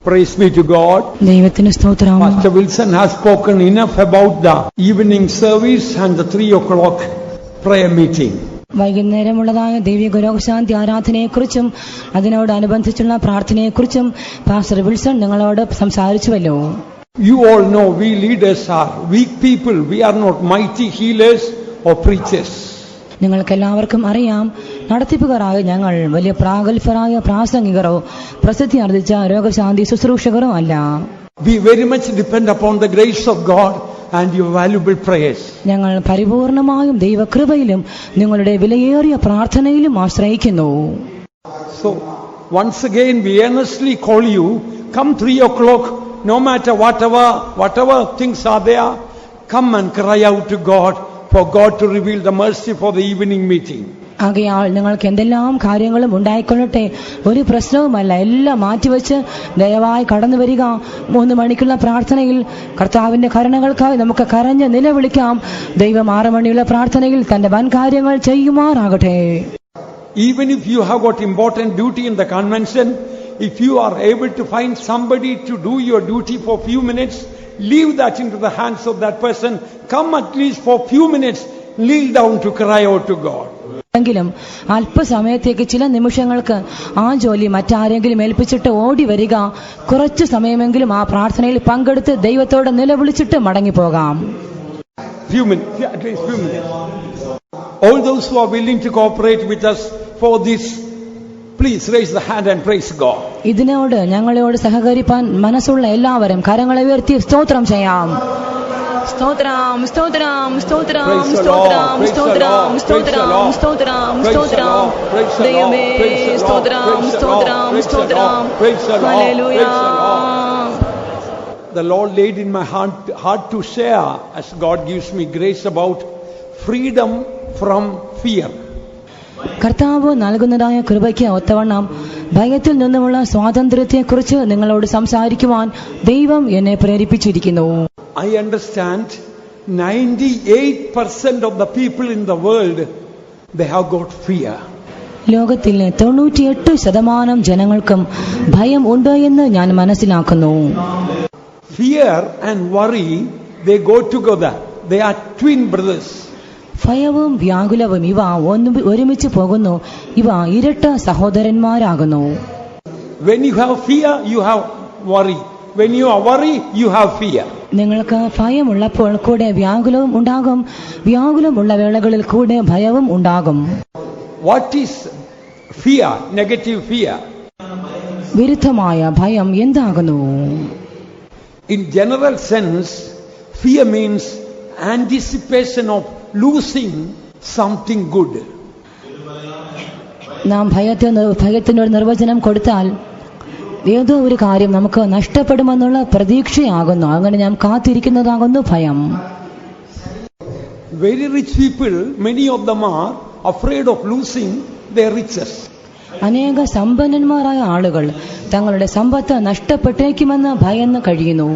Praise be to God. ദൈവത്തിന് സ്തോത്രം. Pastor Wilson has spoken enough about the evening service and the 3 o'clock prayer meeting. വൈകുന്നേരമുള്ളതായ ദൈവിക രോഗശാന്തി ആരാധനയെക്കുറിച്ചും അതിനോടനുബന്ധിച്ചുള്ള പ്രാർത്ഥനയെക്കുറിച്ചും pastor Wilson നിങ്ങളോട് സംസാരിച്ചുവല്ലോ. You all know we leaders are weak people. We are not mighty healers or preachers. നിങ്ങൾക്കെല്ലാവർക്കും അറിയാം, നടത്തിപ്പുകാരായ ഞങ്ങൾ വലിയ പ്രാഗൽഭ്യരായ പ്രാസംഗികരോ പ്രസിദ്ധി ആർജിച്ച രോഗശാന്തി ശുശ്രൂഷകരോ അല്ല. We very much depend upon the grace of God and your valuable prayers. ഞങ്ങൾ പരിപൂർണമായും ദൈവകൃപയിലും നിങ്ങളുടെ വിലയേറിയ പ്രാർത്ഥനയിലും ആശ്രയിക്കുന്നു. So once again we earnestly call you, come 3 o'clock, no matter whatever things are there, come and cry out to God for God to reveal the mercy for the evening meeting. ആകയാൽ നിങ്ങൾക്ക് എന്തെല്ലാം കാര്യങ്ങളും ഉണ്ടായിക്കൊള്ളട്ടെ, ഒരു പ്രശ്നവുമല്ല, എല്ലാം മാറ്റിവെച്ച് ദയവായി കടന്നു വരിക. 3 മണിക്കുള്ള പ്രാർത്ഥനയിൽ കർത്താവിന്റെ കരുണകൾക്കായി നമുക്ക് കരഞ്ഞ് നിലവിളിക്കാം. ദൈവം 6 മണിയുള്ള പ്രാർത്ഥനയിൽ തന്റെ വൻ കാര്യങ്ങൾ ചെയ്യുമാറാകട്ടെ. Even if you have got important duty in the convention, if you are able to find somebody to do your duty for few minutes, leave that into the hands of that person. Come at least for few minutes, kneel down to cry out to God. എങ്കിലും അല്പസമയത്തേക്ക് ചില നിമിഷങ്ങൾക്ക് ആ ജോലി മറ്റാരെങ്കിലും ഏൽപ്പിച്ചിട്ട് ഓടി വരിക. കുറച്ചു സമയമെങ്കിലും ആ പ്രാർത്ഥനയിൽ പങ്കെടുത്ത് ദൈവത്തോട് നിലവിളിച്ചിട്ട് മടങ്ങിപ്പോകാം. Few minutes, at least few minutes. All those who are willing to cooperate with us for this, please raise the hand and praise God. ഇതിനോട് ഞങ്ങളോട് സഹകരിപ്പാൻ മനസ്സുള്ള എല്ലാവരും കരങ്ങളെ ഉയർത്തി സ്തോത്രം ചെയ്യാം. സ്തോത്രം, സ്തോത്രം, സ്തോത്രം, സ്തോത്രം, സ്തോത്രം, സ്തോത്രം, സ്തോത്രം, സ്തോത്രം. ദൈവമേ സ്തോത്രം, സ്തോത്രം, സ്തോത്രം. Hallelujah. The Lord laid in my heart to share, as God gives me grace, about freedom from fear. കർത്താവ് നൽകുന്നതായ കൃപയ്ക്ക് ഒത്തവണ്ണം ഭയത്തിൽ നിന്നുമുള്ള സ്വാതന്ത്ര്യത്തെക്കുറിച്ച് നിങ്ങളോട് സംസാരിക്കുവാൻ ദൈവം എന്നെ പ്രേരിപ്പിച്ചിരിക്കുന്നു. I understand 98% of the people in the world, they have got fear. ലോകത്തിലെ 98% ജനങ്ങൾക്കും ഭയം ഉണ്ട് എന്ന് ഞാൻ മനസ്സിലാക്കുന്നു. Fear and worry, they go together. They are twin brothers. ഭയവും വ്യാകുലവും ഇവ ഒരുമിച്ച് പോകുന്നു. ഇവ ഇരട്ട സഹോദരന്മാരാകുന്നു. When you have fear, you have worry. When you are worry, you have fear. നിങ്ങൾക്ക് ഭയമുള്ളപ്പോൾ കൂടെ വ്യാകുലവും ഉണ്ടാകും, വ്യാകുലമുള്ള വേളകളിൽ കൂടെ ഭയവും ഉണ്ടാകും. What is fear? Negative fear. വിരുദ്ധമായ ഭയം എന്താകുന്നു? In general sense, fear means anticipation of losing something good. നാം ഭയത്തിനൊരു നിർവചനം കൊടുത്താൽ ഏതോ ഒരു കാര്യം നമുക്ക് നഷ്ടപ്പെടുമെന്നുള്ള പ്രതീക്ഷയാകുന്നു. അങ്ങനെ ഞാൻ കാത്തിരിക്കുന്നതാകുന്നു ഭയം. Very rich people, many of them are afraid of losing their riches. അനേക സമ്പന്നന്മാരായ ആളുകൾ തങ്ങളുടെ സമ്പത്ത് നഷ്ടപ്പെട്ടേക്കുമെന്ന് ഭയന്ന് കഴിയുന്നു.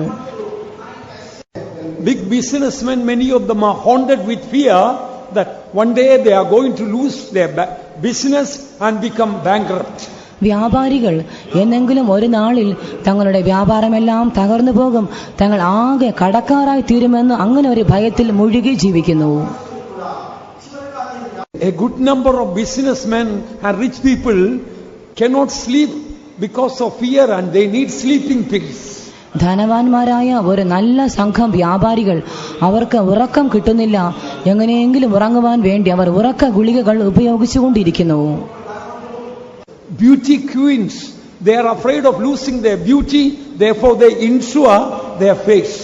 Big businessmen, many of them are haunted with fear that one day they are going to lose their business and become bankrupt. വ്യാപാരികൾ എന്നെങ്കിലും ഒരു നാളിൽ തങ്ങളുടെ വ്യാപാരമെല്ലാം തകർന്നു പോകും, തങ്ങൾ ആകെ കടക്കാരായി തീരുമെന്ന് അങ്ങനെ ഒരു ഭയത്തിൽ മുഴുകി ജീവിക്കുന്നു. A good number of businessmen and rich people cannot sleep because of fear and they need sleeping pills. ധനവാന്മാരായ ഒരു നല്ല സംഘം വ്യാപാരികൾ, അവർക്ക് ഉറക്കം കിട്ടുന്നില്ല. എങ്ങനെയെങ്കിലും ഉറങ്ങുവാൻ വേണ്ടി അവർ ഉറക്ക ഗുളികകൾ ഉപയോഗിച്ചുകൊണ്ടിരിക്കുന്നു. Beauty queens, they are afraid of losing their beauty, therefore they insure their face.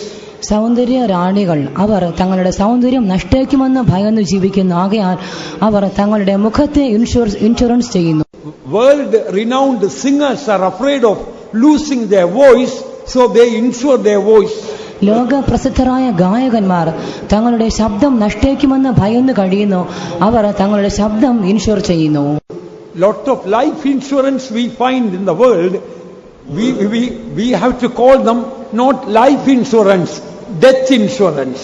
സൗന്ദര്യ റാണികൾ, അവർ തങ്ങളുടെ സൗന്ദര്യം നഷ്ടേക്കുമെന്ന് ഭയന്ന് ജീവിക്കുന്നു. ആകയാൽ അവർ തങ്ങളുടെ മുഖത്തെ ഇൻഷുറൻസ് ചെയ്യുന്നു. World renowned singers are afraid of losing their voice, so they insure their voice. ലോക പ്രസിദ്ധരായ ഗായകന്മാർ തങ്ങളുടെ ശബ്ദം നഷ്ടേക്കുമെന്ന് ഭയന്ന് കഴിയുന്നു. അവർ തങ്ങളുടെ ശബ്ദം ഇൻഷുർ ചെയ്യുന്നു. Lot of life insurance we find in the world, we have to call them not life insurance, death insurance.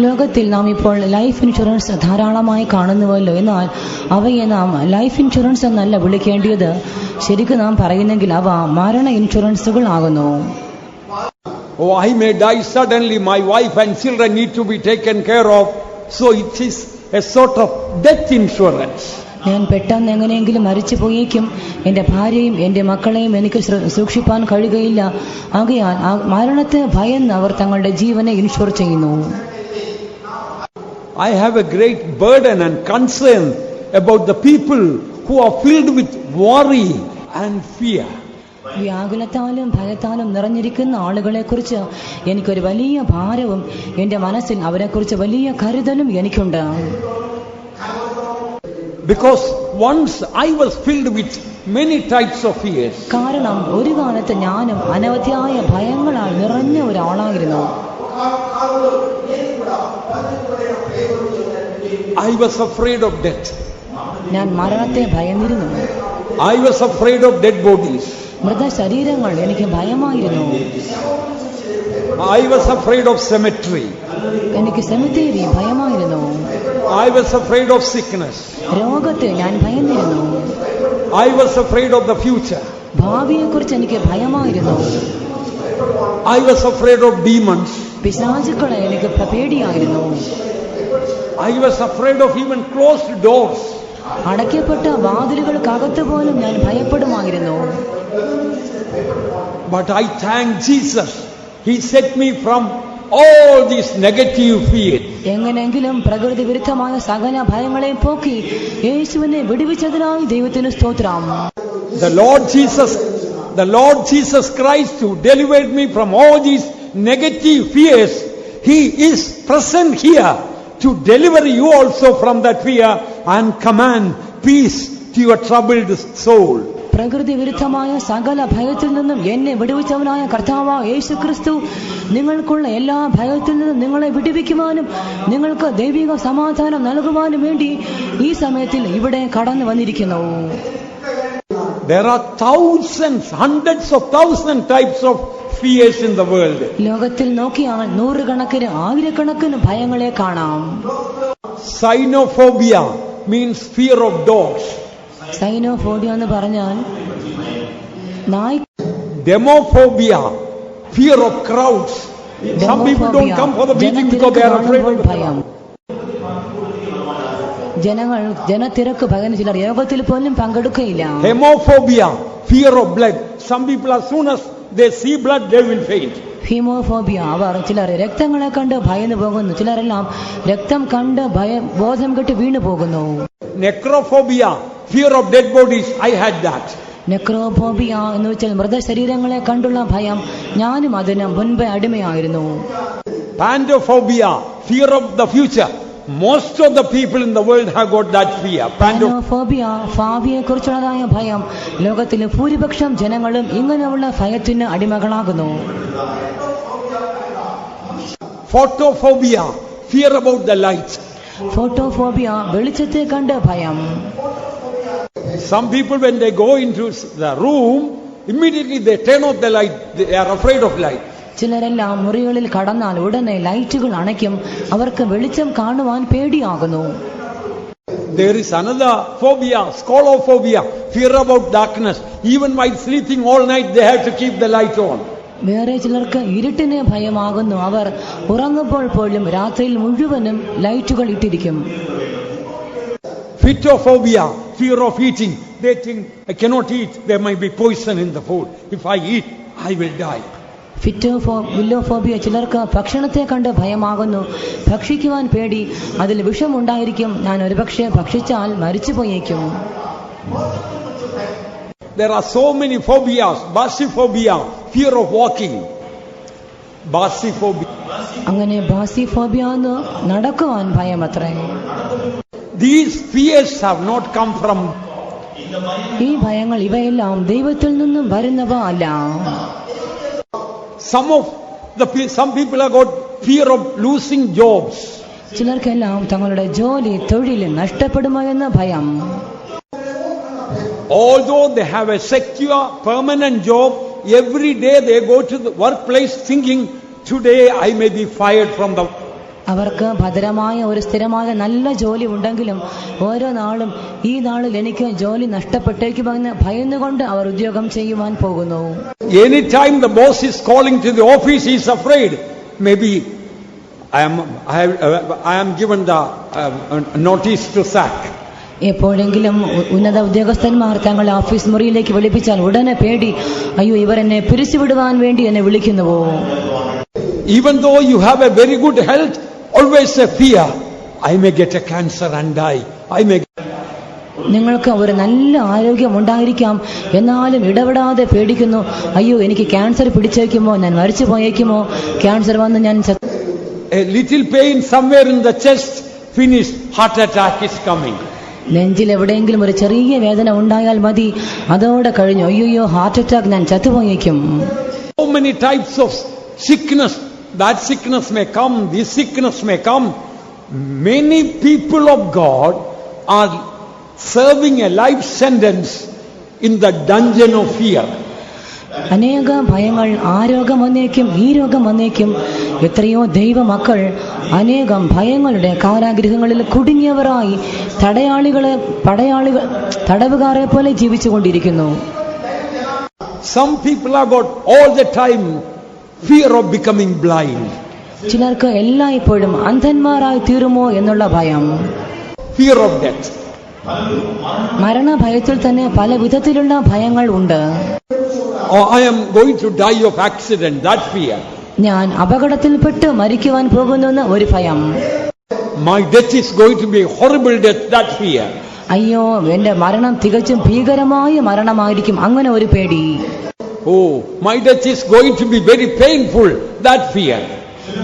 ലോകത്തിൽ നാം ഇപ്പോൾ ലൈഫ് ഇൻഷുറൻസ് ധാരാളമായി കാണുന്നുവല്ലോ. എന്നാൽ അവയെ നാം ലൈഫ് ഇൻഷുറൻസ് എന്നല്ല വിളിക്കേണ്ടത്. ശരിക്കും നാം പറയുന്നെങ്കിൽ അവ മരണ ഇൻഷുറൻസുകൾ ആകുന്നു. Oh, I may die suddenly, my wife and children need to be taken care of. So it is a sort of death insurance. ഞാൻ പെട്ടെന്ന് എങ്ങനെയെങ്കിലും മരിച്ചു പോയേക്കും, എന്റെ ഭാര്യയും എന്റെ മക്കളെയും എനിക്ക് സൂക്ഷിപ്പാൻ കഴിയുകയില്ല. ആകയാൽ ആ മരണത്തെ ഭയന്ന് അവർ തങ്ങളുടെ ജീവനെ ഇൻഷുർ ചെയ്യുന്നു. I have a great burden and concern about the people who are filled with worry and fear. വ്യാകുലത്താലും ഭയത്താലും നിറഞ്ഞിരിക്കുന്ന ആളുകളെ കുറിച്ച് എനിക്കൊരു വലിയ ഭാരവും എന്റെ മനസ്സിൽ അവരെക്കുറിച്ച് വലിയ കരുതലും എനിക്കുണ്ട്. Because once I was filled with many types of fears. കാരണം ഒരു കാലത്ത് ഞാനും അനവധിയായ ഭയങ്ങളാൽ നിറഞ്ഞ ഒരാളായിരുന്നു. I was afraid of death. ഞാൻ മരണത്തെ ഭയന്നിരുന്നു. I was afraid of dead bodies. മൃതശരീരങ്ങൾ എനിക്ക് ഭയമായിരുന്നു. I was afraid of cemetery. എനിക്ക് സെമിത്തേരി ഭയമായിരുന്നു. I was afraid of sickness. രോഗത്തെ ഞാൻ ഭയന്നിരുന്നു. I was afraid of the future. ഭാവിയെക്കുറിച്ച് എനിക്ക് ഭയമായിരുന്നു. I was afraid of demons. പിശാചുക്കളെ എനിക്ക് പേടിയായിരുന്നു. I was afraid of even closed doors. അടയ്ക്കപ്പെട്ട വാതിലുകൾക്കകത്ത് പോലും ഞാൻ ഭയപ്പെടുമായിരുന്നു. But I thank Jesus. He set me from all these negative fears. എങ്ങനെയെങ്കിലും പ്രകൃതി വിരുദ്ധമായ സകല ഭയങ്ങളെയും പോക്കി യേശുവിനെ വിടുവിച്ചതിനായി ദൈവത്തിന് സ്തോത്രം. The Lord Jesus Christ who delivered me from all these negative fears, He is present here to deliver you also from that fear and command peace to your troubled soul. പ്രകൃതി വിരുദ്ധമായ സകല ഭയത്തിൽ നിന്നും എന്നെ വിടുവിച്ചവനായ കർത്താവായ യേശു ക്രിസ്തു നിങ്ങൾക്കുള്ള എല്ലാ ഭയത്തിൽ നിന്നും നിങ്ങളെ വിടുവിക്കുവാനും നിങ്ങൾക്ക് ദൈവിക സമാധാനം നൽകുവാനും വേണ്ടി ഈ സമയത്തിൽ ഇവിടെ കടന്നു വന്നിരിക്കുന്നു. There are thousands, hundreds of thousands types of fears in the world. ലോകത്തിൽ നോക്കിയാൽ നൂറുകണക്കിന് ആയിരക്കണക്കിന് ഭയങ്ങളെ കാണാം. Cynophobia means fear of dogs. Cynophobia എന്ന് പറഞ്ഞാൽ നായ്. Demophobia, fear of crowds. Some people don't come for the meeting because they are afraid of ഭയം. ജനത്തിരക്ക് ഭയം. ചിലർ യോഗത്തിൽ പോലും പങ്കെടുക്കുകയില്ല. Hemophobia, fear of blood. Some people as soon as they see blood they will faint. Haemophobia, അവർ ചിലർ രക്തങ്ങളെ കണ്ട് ഭയന്നു പോകുന്നു. ചിലരെല്ലാം രക്തം കണ്ട് ബോധം കെട്ട് വീണു പോകുന്നു. Necrophobia, fear of dead bodies. I had that. നെക്രോഫോബിയ എന്ന് വെച്ചാൽ മൃതശരീരങ്ങളെ കണ്ടുള്ള ഭയം. ഞാനും അതിന് മുൻപേ അടിമയായിരുന്നു. Pantophobia, fear of the future. Most of the people in the world have got that fear. പാനോഫോബിയ, ഭാവിയെ കുറിച്ചുള്ളതായ ഭയം. ലോകത്തിലെ ഭൂരിപക്ഷം ജനങ്ങളും ഇങ്ങനെയുള്ള ഭയത്തിന് അടിമകളാകുന്നു. Photophobia, fear about the light. Photophobia, വെളിച്ചത്തെ കണ്ട് ഭയം. Some people when they go into the room, immediately they turn off the light. They are afraid of light. ചിലരെല്ലാം മുറികളിൽ കടന്നാൽ ഉടനെ ലൈറ്റുകൾ അണയ്ക്കും. അവർക്ക് വെളിച്ചം കാണുവാൻ പേടിയാകുന്നു. There is another phobia, scolophobia, fear about darkness. Even while sleeping all night they have to keep the light on. വേറെ ചിലർക്ക് ഇരുട്ടിനെ ഭയമാകുന്നു. അവർ ഉറങ്ങുമ്പോൾ പോലും രാത്രിയിൽ മുഴുവനും ലൈറ്റുകൾ ഇട്ടിരിക്കും. Phytophobia, fear of eating. They think I cannot eat, there might be poison in the food. If I eat, I will die. വില്ലോഫോബിയ, ചിലർക്ക് ഭക്ഷണത്തെ കണ്ട് ഭയമാകുന്നു. ഭക്ഷിക്കുവാൻ പേടി. അതിൽ വിഷമുണ്ടായിരിക്കും. ഞാൻ ഒരുപക്ഷെ ഭക്ഷിച്ചാൽ മരിച്ചു പോയേക്കും. There are so many phobias. Basiphobia, fear of walking. Basiphobia. അങ്ങനെ ബാസിഫോബിയ എന്ന് നടക്കുവാൻ ഭയമത്രേ. These fears have not come from. ഈ ഭയങ്ങൾ ഇവയെല്ലാം ദൈവത്തിൽ നിന്നും വരുന്നവ അല്ല. Some people have got fear of losing jobs. ചിലർക്കെല്ലാം തങ്ങളുടെ ജോലി തൊഴിൽ നഷ്ടപ്പെടുമോ എന്ന ഭയം. Although they have a secure permanent job, every day they go to the workplace thinking today I may be fired from the. അവർക്ക് ഭദ്രമായ ഒരു സ്ഥിരമായ നല്ല ജോലി ഉണ്ടെങ്കിലും ഓരോ നാളും ഈ നാളിൽ എനിക്ക് ജോലി നഷ്ടപ്പെട്ടേക്കുമെന്ന് ഭയന്നുകൊണ്ട് അവർ ഉദ്യോഗം ചെയ്യുവാൻ പോകുന്നു. Anytime the boss is calling to the office, he is afraid. Maybe I am given the notice to sack. എപ്പോഴെങ്കിലും ഉന്നത ഉദ്യോഗസ്ഥന്മാർ തങ്ങളുടെ ഓഫീസ് മുറിയിലേക്ക് വിളിപ്പിച്ചാൽ ഉടനെ പേടി, അയ്യോ ഇവർ എന്നെ പിരിച്ചുവിടുവാൻ വേണ്ടി എന്നെ വിളിക്കുന്നുവോ. Even though you have a very good health, always a fear. I may get a cancer and die. നിങ്ങൾക്ക് ഒരു നല്ല ആരോഗ്യം ഉണ്ടായിരിക്കാം, എന്നാലും ഇടപെടാതെ പേടിക്കുന്നു, അയ്യോ എനിക്ക് ക്യാൻസർ പിടിച്ചേക്കുമോ, ഞാൻ മരിച്ചു പോയേക്കുമോ, ക്യാൻസർ വന്ന് ഞാൻ. A little pain somewhere in the chest, finished, heart attack is coming. നെഞ്ചിൽ എവിടെയെങ്കിലും ഒരു ചെറിയ വേദന ഉണ്ടായാൽ മതി, അതോടെ കഴിഞ്ഞു, അയ്യോ ഹാർട്ട് അറ്റാക്ക്, ഞാൻ ചത്തുപോയേക്കും. So many types of sickness, that sickness may come, this sickness may come. Many people of God are serving a life sentence in the dungeon of fear. അനേക ഭയങ്ങൾ, ആ രോഗം വന്നേക്കും, ഈ രോഗം വന്നേക്കും. എത്രയോ ദൈവമക്കൾ അനേകം ഭയങ്ങളുടെ കാരാഗൃഹങ്ങളിൽ കുടുങ്ങിയവരായി തടവുകാരെ പോലെ ജീവിച്ചുകൊണ്ടിരിക്കുന്നു. Some people have got all the time fear of becoming blind. ചിലർക്ക് എല്ലായ്പ്പോഴും അന്ധന്മാരായി തീരുമോ എന്നുള്ള ഭയം. Fear of death. മരണഭയത്തിൽ തന്നെ പല വിധത്തിലുള്ള ഭയങ്ങൾ ഉണ്ട്. Or I am going to die of accident, that fear. ഞാൻ അപകടത്തിൽപ്പെട്ട് മരിക്കുവാൻ പോകുന്നുവെന്ന് ഒരു ഭയം. My death is going to be a horrible death, that fear. അയ്യോ എന്റെ മരണം തികച്ചും ഭീകരമായ മരണമായിരിക്കും, അങ്ങനെ ഒരു പേടി. Oh, my death is going to be very painful, that fear.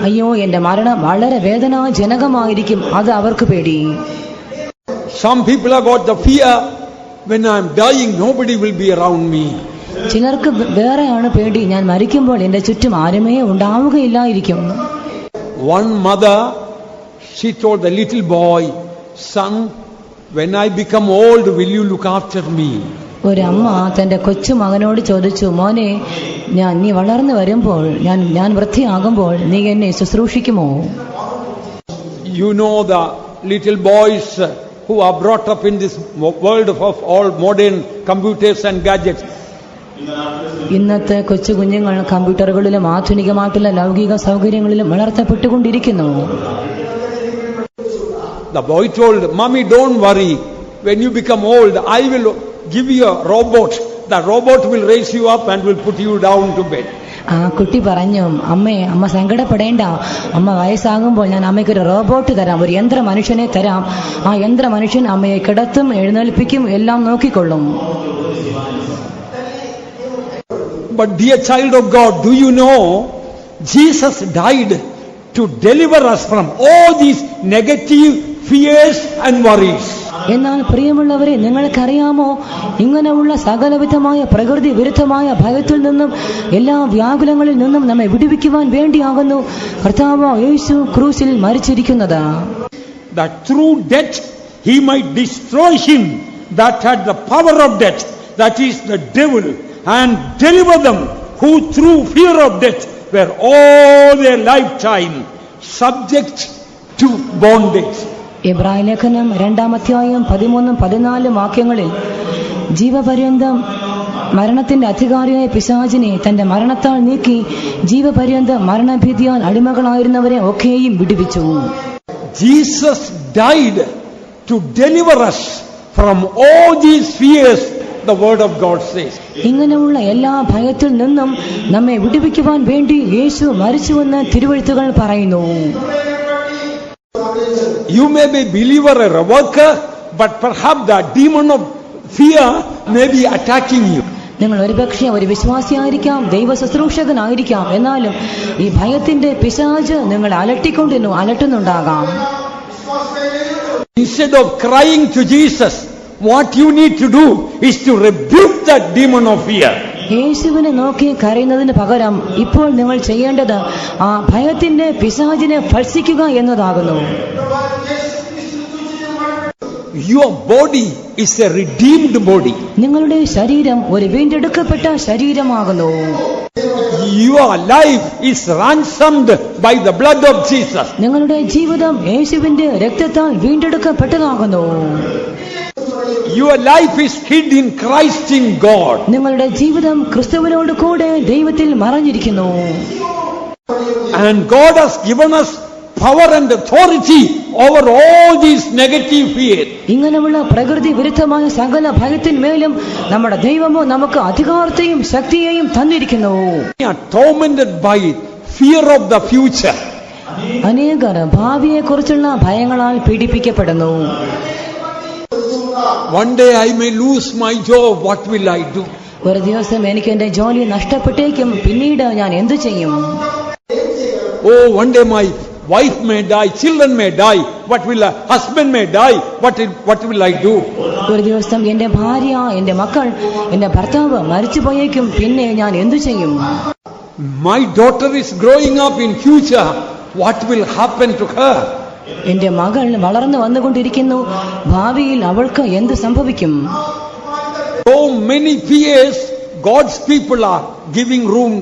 അയ്യോ എന്റെ മരണം വളരെ വേദനാജനകമായിരിക്കും, അത് അവർക്ക് പേടി. Some people have got the fear, when I am dying nobody will be around me. ചിലർക്ക് വേറെയാണ് പേടി, ഞാൻ മരിക്കുമ്പോൾ എന്റെ ചുറ്റും ആരുമേ ഉണ്ടാവുകയില്ലായിരിക്കും. One mother, she told the little boy, son, when I become old, will you look after me? ഒരമ്മ തന്റെ കൊച്ചു മകനോട് ചോദിച്ചു, മോനെ നീ വളർന്നു വരുമ്പോൾ, ഞാൻ വൃദ്ധയാകുമ്പോൾ നീ എന്നെ ശുശ്രൂഷിക്കുമോ? You know the little boys who are brought up in this world of all modern computers and gadgets. ഇന്നത്തെ കൊച്ചു കുഞ്ഞുങ്ങൾ കമ്പ്യൂട്ടറുകളിലും ആധുനികമായിട്ടുള്ള ലൗകിക സൗകര്യങ്ങളിലും വളർത്തപ്പെട്ടുകൊണ്ടിരിക്കുന്നു. The boy told, Mommy, don't worry. When you become old, I will give you a robot. The robot will raise you up and will put you down to bed. ആ കുട്ടി പറഞ്ഞു, അമ്മ സങ്കടപ്പെടേണ്ട, അമ്മ വയസ്സാകുമ്പോൾ ഞാൻ അമ്മയ്ക്കൊരു റോബോട്ട് തരാം, ഒരു യന്ത്ര മനുഷ്യനെ തരാം. ആ യന്ത്ര മനുഷ്യൻ അമ്മയെ കിടത്തും എഴുന്നേൽപ്പിക്കും, എല്ലാം നോക്കിക്കൊള്ളും. But dear child of God, do you know Jesus died to deliver us from all these negative fears and worries. എന്നാൽ പ്രിയമുള്ളവരെ, നിങ്ങൾക്കറിയാമോ, ഇങ്ങനെയുള്ള സകലവിധമായ പ്രകൃതി വിരുദ്ധമായ ഭയത്തിൽ നിന്നും എല്ലാ വ്യാകുലങ്ങളിൽ നിന്നും നമ്മെ വിടുവിക്കുവാൻ വേണ്ടിയാകുന്നു കർത്താവ് യേശു ക്രൂശിൽ മരിച്ചിരിക്കുന്നത്. That through death he might destroy him that had the power of death, that is the devil, and deliver them who through fear of death were all their lifetime subject to bondage. എബ്രായ ലേഖനം 2-ാം അധ്യായം 13-14 വാക്യങ്ങളിൽ ജീവപര്യന്തം മരണത്തിന്റെ അധികാരിയായ പിശാചിനെ തന്റെ മരണത്താൽ നീക്കി ജീവപര്യന്തം മരണഭീതിയാൽ അടിമകളായിരുന്നവരെ ഒക്കെയും വിടുവിച്ചു. Jesus died to deliver us from all these fears, the word of God says. ഇങ്ങനെയുള്ള എല്ലാ ഭയത്തിൽ നിന്നും നമ്മെ വിടുവിക്കുവാൻ വേണ്ടി യേശു മരിച്ചുവെന്ന് തിരുവെഴുത്തുകൾ പറയുന്നു. You may be believer or a worker, but perhaps the demon of fear may be attacking you. നിങ്ങൾ ഒരുപക്ഷെ ഒരു വിശ്വാസിയായിരിക്കാം, ദൈവ ശുശ്രൂഷകനായിരിക്കാം, എന്നാലും ഈ ഭയത്തിന്റെ പിശാച് നിങ്ങളെ അലട്ടുന്നുണ്ടാകാം. Instead of crying to Jesus, what you need to do is to rebuke that demon of fear. യേശുവിനെ നോക്കി കരയുന്നതിന് പകരം ഇപ്പോൾ നിങ്ങൾ ചെയ്യേണ്ടത് ആ ഭയത്തിന്റെ പിശാചിനെ ഭർഷിക്കുക എന്നതാകുന്നു. your body is a redeemed body. നിങ്ങളുടെ ശരീരം ഒരു വീണ്ടെടുക്കപ്പെട്ട ശരീരമാകുന്നു. Your life is ransomed by the blood of Jesus. നിങ്ങളുടെ ജീവിതം യേശുവിന്റെ രക്തത്താൽ വീണ്ടെടുക്കപ്പെട്ടതാകുന്നു. Your life is hid in Christ in God. നിങ്ങളുടെ ജീവിതം ക്രിസ്തുവിനോട് കൂടെ ദൈവത്തിൽ മറഞ്ഞിരിക്കുന്നു. And God has given us power and authority over all these negative fears. ഇങ്ങനെയുള്ള പ്രകൃതി വിരുദ്ധമായ സകല ഭയത്തിന്മേലും നമ്മുടെ ദൈവമോ നമുക്ക് അധികാരത്തെയും ശക്തിയെയും തന്നിരിക്കുന്നു. We are tormented by fear of the future. അനേകർ ഭാവിയെ കുറിച്ചുള്ള ഭയങ്ങളാൽ പീഡിപ്പിക്കപ്പെടുന്നു. One day I may lose my job. What will I do? ഒരു ദിവസം എനിക്ക് എന്റെ ജോലി നഷ്ടപ്പെട്ടേക്കും. പിന്നീട് ഞാൻ എന്തു ചെയ്യും? Oh, one day my wife may die, children may die. What will I? Husband may die. What will I do? ഒരു ദിവസം എന്റെ ഭാര്യ, എന്റെ മക്കൾ, എന്റെ ഭർത്താവ് മരിച്ചു പോയേക്കും. പിന്നെ ഞാൻ എന്തു ചെയ്യും? My daughter is growing up in future. What will happen to her? എന്റെ മകൾ വളർന്നു വന്നുകൊണ്ടിരിക്കുന്നു. ഭാവിയിൽ അവൾക്ക് എന്ത് സംഭവിക്കും? So many fears God's people are giving room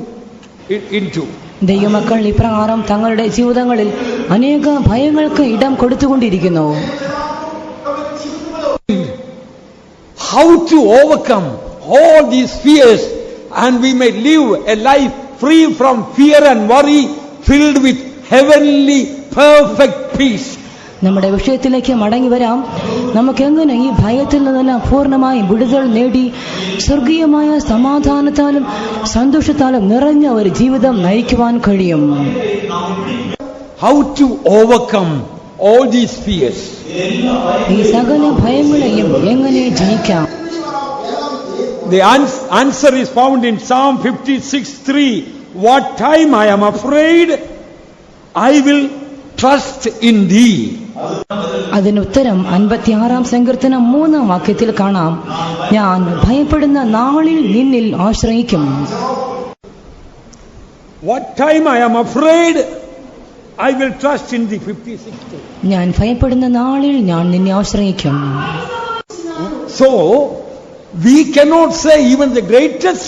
into. ദൈവമക്കൾ ഇപ്രകാരം തങ്ങളുടെ ജീവിതങ്ങളിൽ അനേക ഭയങ്ങൾക്ക് ഇടം കൊടുത്തുകൊണ്ടിരിക്കുന്നു. How to overcome all these fears and we may live a life free from fear and worry, filled with heavenly perfect peace. നമ്മുടെ വിഷയത്തിലേക്ക് മടങ്ങി വരാം. നമുക്കെങ്ങനെ ഈ ഭയത്തിൽ നിന്നെല്ലാം പൂർണ്ണമായും വിടുതൽ നേടി സ്വർഗീയമായ സമാധാനത്താലും സന്തോഷത്താലും നിറഞ്ഞ ഒരു ജീവിതം നയിക്കുവാൻ കഴിയും? How to overcome all these fears? ഈ സകല ഭയങ്ങളെയും എങ്ങനെ ജയിക്കാം? The answer is found in Psalm 56:3. What time I am afraid, I will trust in thee. അതിനുത്തരം 56-ാം സങ്കീർത്തനം 3-ാം വാക്യത്തിൽ കാണാം. ഞാൻ ഭയപ്പെടുന്ന നാളിൽ നിന്നിൽ ആശ്രയിക്കും. What time I am afraid, I will trust in thee. 56:3. ഞാൻ ഭയപ്പെടുന്ന നാളിൽ ഞാൻ നിന്നെ ആശ്രയിക്കും. So we cannot say even the greatest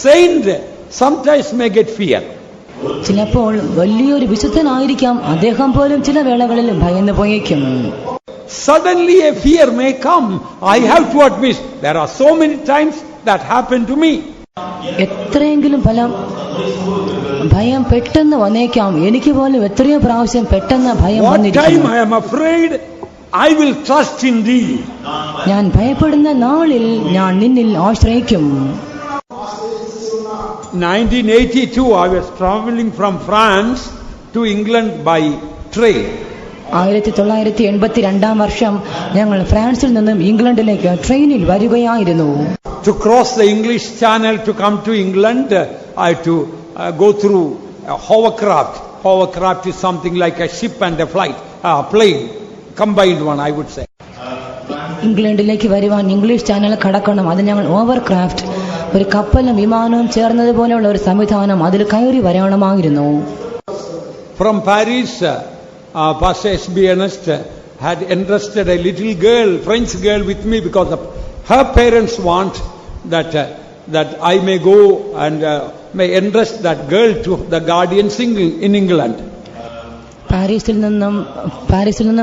saint sometimes may get fear. ചിലപ്പോൾ വലിയൊരു വിശുദ്ധനായിരിക്കാം, അദ്ദേഹം പോലും ചില വേളകളിൽ ഭയന്നു പോയേക്കും. Suddenly a fear may come. I have to admit there are so many times that happened to me. എത്രയെങ്കിലും ഭയം പെട്ടെന്ന് വന്നേക്കാം. എനിക്ക് പോലും എത്രയോ പ്രാവശ്യം പെട്ടെന്ന് ഭയം What time വന്നിരിക്കുന്നു. I am afraid, I will trust in thee. ഞാൻ ഭയപ്പെടുന്ന നാളിൽ ഞാൻ നിന്നിൽ ആശ്രയിക്കും. 1982 I was traveling from France to England by train. 1982 വർഷം ഞങ്ങൾ ഫ്രാൻസിൽ നിന്നും ഇംഗ്ലണ്ടിലേക്ക് ട്രെയിനിൽ വരികയായിരുന്നു. To cross the English Channel to come to England, I had to go through a hovercraft. Hovercraft is something like a ship and a plane, combined one I would say. ഇംഗ്ലണ്ടിലേക്ക് വരുവാൻ English channel കടക്കണം. അത് ഞങ്ങൾ ഓവർക്രാഫ്റ്റ്, ഒരു കപ്പലും വിമാനവും ചേർന്നതുപോലെയുള്ള ഒരു സംവിധാനം, അതിൽ കയറി വരണമായിരുന്നു. From Paris, Pastor S.B. Ernest had entrusted a little girl, French girl with me because her parents want that I may go and may entrust that girl to the guardians in England. പാരീസിൽ നിന്നും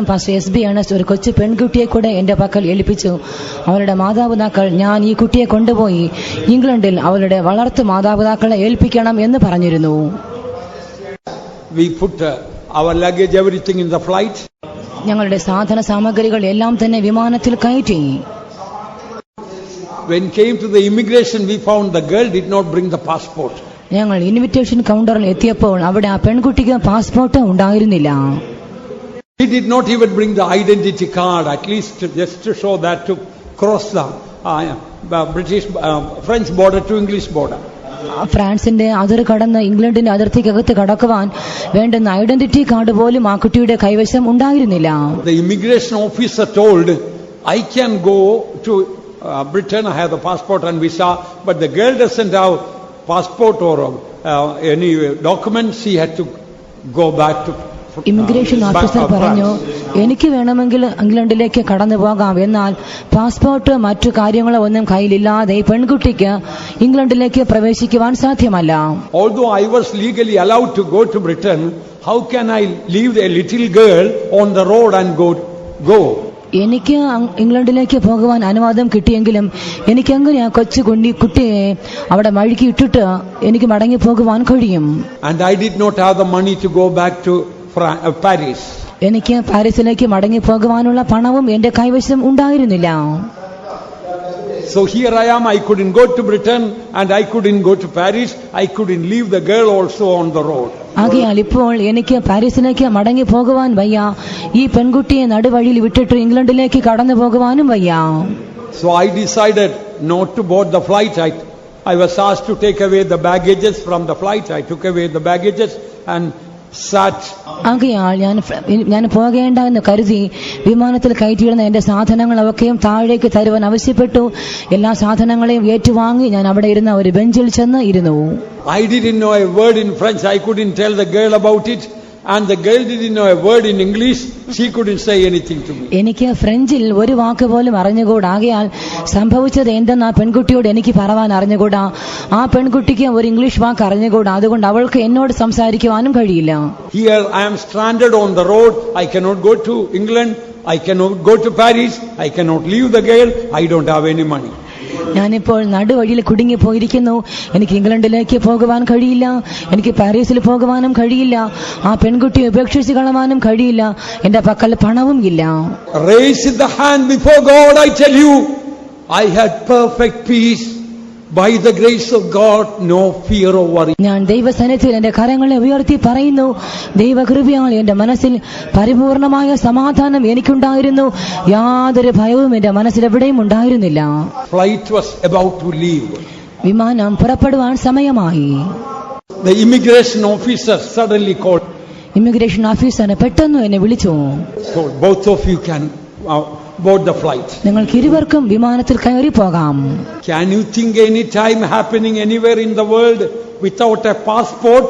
pastor S B Ernest ഒരു കൊച്ചു പെൺകുട്ടിയെ കൂടെ എന്റെ പക്കൽ ഏൽപ്പിച്ചു. അവരുടെ മാതാപിതാക്കൾ ഞാൻ ഈ കുട്ടിയെ കൊണ്ടുപോയി ഇംഗ്ലണ്ടിൽ അവരുടെ വളർത്തു മാതാപിതാക്കളെ ഏൽപ്പിക്കണം എന്ന് പറഞ്ഞിരുന്നു. We put our luggage, everything in the flight. ഞങ്ങളുടെ സാധന സാമഗ്രികൾ എല്ലാം തന്നെ വിമാനത്തിൽ കയറ്റി. When came to the immigration, we found the girl did not bring the passport. ഞങ്ങൾ ഇൻവിറ്റേഷൻ കൗണ്ടറിൽ എത്തിയപ്പോൾ അവിടെ ആ പെൺകുട്ടിക്ക് പാസ്പോർട്ട് ഉണ്ടായിരുന്നില്ല. He did not even bring the identity card, at least just to show that to cross the French border to English border. ഫ്രാൻസിന്റെ അതിർ കടന്ന് ഇംഗ്ലണ്ടിന്റെ അതിർത്തിക്കകത്ത് കടക്കുവാൻ വേണ്ടുന്ന ഐഡന്റിറ്റി കാർഡ് പോലും ആ കുട്ടിയുടെ കൈവശം ഉണ്ടായിരുന്നില്ല. The immigration officer told, I can go to Britain, I have the passport and visa, but the girl doesn't have passport or any documents. She had to go back to immigration officer പറഞ്ഞു, എനിക്ക് വേണമെങ്കിൽ ഇംഗ്ലണ്ടിലേക്ക് കടന്നു പോകാം, എന്നാൽ passport മറ്റു കാര്യങ്ങളോ ഒന്നും കയ്യിലില്ലാതെ ഈ പെൺകുട്ടിക്ക് ഇംഗ്ലണ്ടിലേക്ക് പ്രവേശിക്കുവാൻ സാധ്യമല്ല. Although I was legally allowed to go to Britain, how can I leave a little girl on the road and go? എനിക്ക് ഇംഗ്ലണ്ടിലേക്ക് പോകുവാൻ അനുവാദം കിട്ടിയെങ്കിലും എനിക്കെങ്ങനെയാ കൊച്ചു കുട്ടിയെ അവിടെ മഴുക്കി ഇട്ടിട്ട് എനിക്ക് മടങ്ങി പോകുവാൻ കഴിയും? And I did not have the money to go back to Paris. എനിക്ക് പാരീസിലേക്ക് മടങ്ങി പോകുവാനുള്ള പണവും എന്റെ കൈവശം ഉണ്ടായിരുന്നില്ല. So here I am, I couldn't go to Britain and I couldn't go to Paris. I couldn't leave the girl also on the road. ആകയാൽ ഇപ്പോൾ എനിക്ക് പാരീസിലേക്ക് മടങ്ങി പോകുവാൻ വയ്യ, ഈ പെൺകുട്ടിയെ നടുവഴിയിൽ വിട്ടിട്ട് ഇംഗ്ലണ്ടിലേക്ക് കടന്നു പോകുവാനും വയ്യ. So I decided not to board the flight. I was asked to take away the baggages from the flight. I took away the baggages and sat. ആകയാൽ ഞാൻ പോകേണ്ട എന്ന് കരുതി വിമാനത്തിൽ കയറ്റിയിടുന്ന എന്റെ സാധനങ്ങളൊക്കെയും താഴേക്ക് തരുവാൻ ആവശ്യപ്പെട്ടു. എല്ലാ സാധനങ്ങളെയും ഏറ്റുവാങ്ങി ഞാൻ അവിടെ ഇരുന്ന ഒരു ബെഞ്ചിൽ ചെന്ന് ഇരുന്നു. I didn't know a word in French. I couldn't tell the girl about it. And the girl didn't know a word in English. She couldn't say anything to me. എനിക്ക് ഫ്രഞ്ചിൽ ഒരു വാക്ക് പോലും അറിഞ്ഞുകൂടാ. ആകയാൽ സംഭവിച്ചത് എന്തെന്ന് ആ പെൺകുട്ടിയോട് എനിക്ക് പറയാൻ അറിഞ്ഞുകൂടാ. ആ പെൺകുട്ടിക്ക് ഒരു ഇംഗ്ലീഷ് വാക്ക് അറിഞ്ഞുകൂടാ. അതുകൊണ്ട് അവൾക്ക് എന്നോട് സംസാരിക്കുവാനും കഴിയില്ല. Here I am stranded on the road. I cannot go to England. I cannot go to Paris. I cannot leave the girl. I don't have any money. ഞാനിപ്പോൾ നടുവഴിയിൽ കുടുങ്ങിപ്പോയിരിക്കുന്നു. എനിക്ക് ഇംഗ്ലണ്ടിലേക്ക് പോകുവാൻ കഴിയില്ല, എനിക്ക് പാരീസിൽ പോകുവാനും കഴിയില്ല, ആ പെൺകുട്ടിയെ ഉപേക്ഷിച്ച് കളവാനും കഴിയില്ല, എന്റെ പക്കൽ പണവും ഇല്ല. Raise the hand before God. I tell you, I had perfect peace. By the grace of God, no fear or worry. ഞാൻ ദൈവസന്നിധിയിൽ എന്റെ കരങ്ങളെ ഉയർത്തി പറയുന്നു, ദൈവകൃപയാൽ എന്റെ മനസ്സിൽ പരിപൂർണമായ സമാധാനം എനിക്കുണ്ടായിരുന്നു. യാതൊരു ഭയവും എന്റെ മനസ്സിൽ എവിടെയും ഉണ്ടായിരുന്നില്ല. Flight was about to leave. വിമാനം പുറപ്പെടുവാൻ സമയമായി. The immigration officer suddenly called. Immigration officer പെട്ടെന്ന് എന്നെ വിളിച്ചു. So both of you can board the flight. നിങ്ങൾക്ക് ഇരുവർക്കും വിമാനത്തിൽ കയറി പോകാം. Can you think any time happening anywhere in the world without a passport,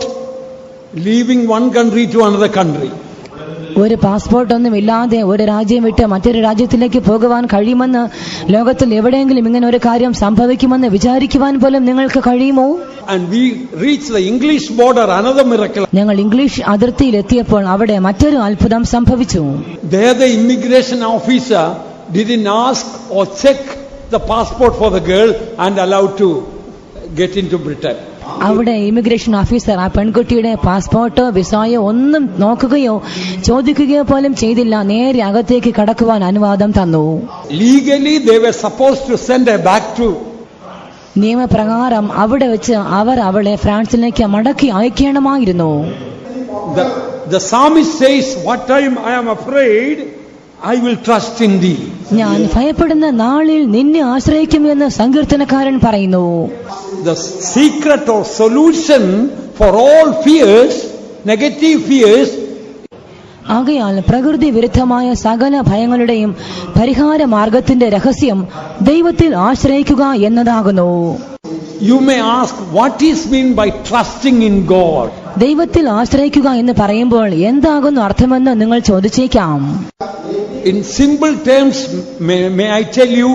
leaving one country to another country? ഒരു passport ഒന്നും ഇല്ലാതെ ഒരു രാജ്യം വിട്ട് മറ്റൊരു രാജ്യത്തിലേക്ക് പോകുവാൻ കഴിയുമെന്ന് ലോകത്തിൽ എവിടെയെങ്കിലും ഇങ്ങനെ ഒരു കാര്യം സംഭവിക്കുമെന്ന് വിചാരിക്കുവാൻ പോലും നിങ്ങൾക്ക് കഴിയുമോ? And we reached the English border, another miracle. ഞങ്ങൾ ഇംഗ്ലീഷ് അതിർത്തിയിൽ എത്തിയപ്പോൾ അവിടെ മറ്റൊരു അത്ഭുതം സംഭവിച്ചു. There the immigration officer didn't ask or check the passport for the girl and allowed to get into Britain. അവിടെ ഇമിഗ്രേഷൻ ഓഫീസർ ആ പെൺകുട്ടിയുടെ പാസ്പോർട്ടോ വിസയോ ഒന്നും നോക്കുകയോ ചോദിക്കുകയോ പോലും ചെയ്തില്ല. നേരെ അകത്തേക്ക് കടക്കുവാൻ അനുവാദം തന്നു. Legally they were supposed to send her back to. നിയമപ്രകാരം അവിടെ വെച്ച് അവർ അവളെ ഫ്രാൻസിലേക്ക് മടക്കി അയക്കണമായിരുന്നു. The psalmist says, "What time I am afraid, I will trust in thee." ഞാൻ ഭയപ്പെടുന്ന നാളിൽ നിന്നെ ആശ്രയിക്കുമെന്ന് സങ്കീർത്തനക്കാരൻ പറയുന്നു. The secret or solution for all fears, negative fears. ആകയാൽ പ്രകൃതി വിരുദ്ധമായ സകല ഭയങ്ങളുടെയും പരിഹാര മാർഗത്തിന്റെ രഹസ്യം ദൈവത്തിൽ ആശ്രയിക്കുക എന്നതാകുന്നു. You may ask, what is meant by trusting in God? ദൈവത്തിൽ ആശ്രയിക്കുക എന്ന് പറയുമ്പോൾ എന്താകുന്നു അർത്ഥമെന്ന് നിങ്ങൾ ചോദിച്ചേക്കാം. In simple terms, may I tell you,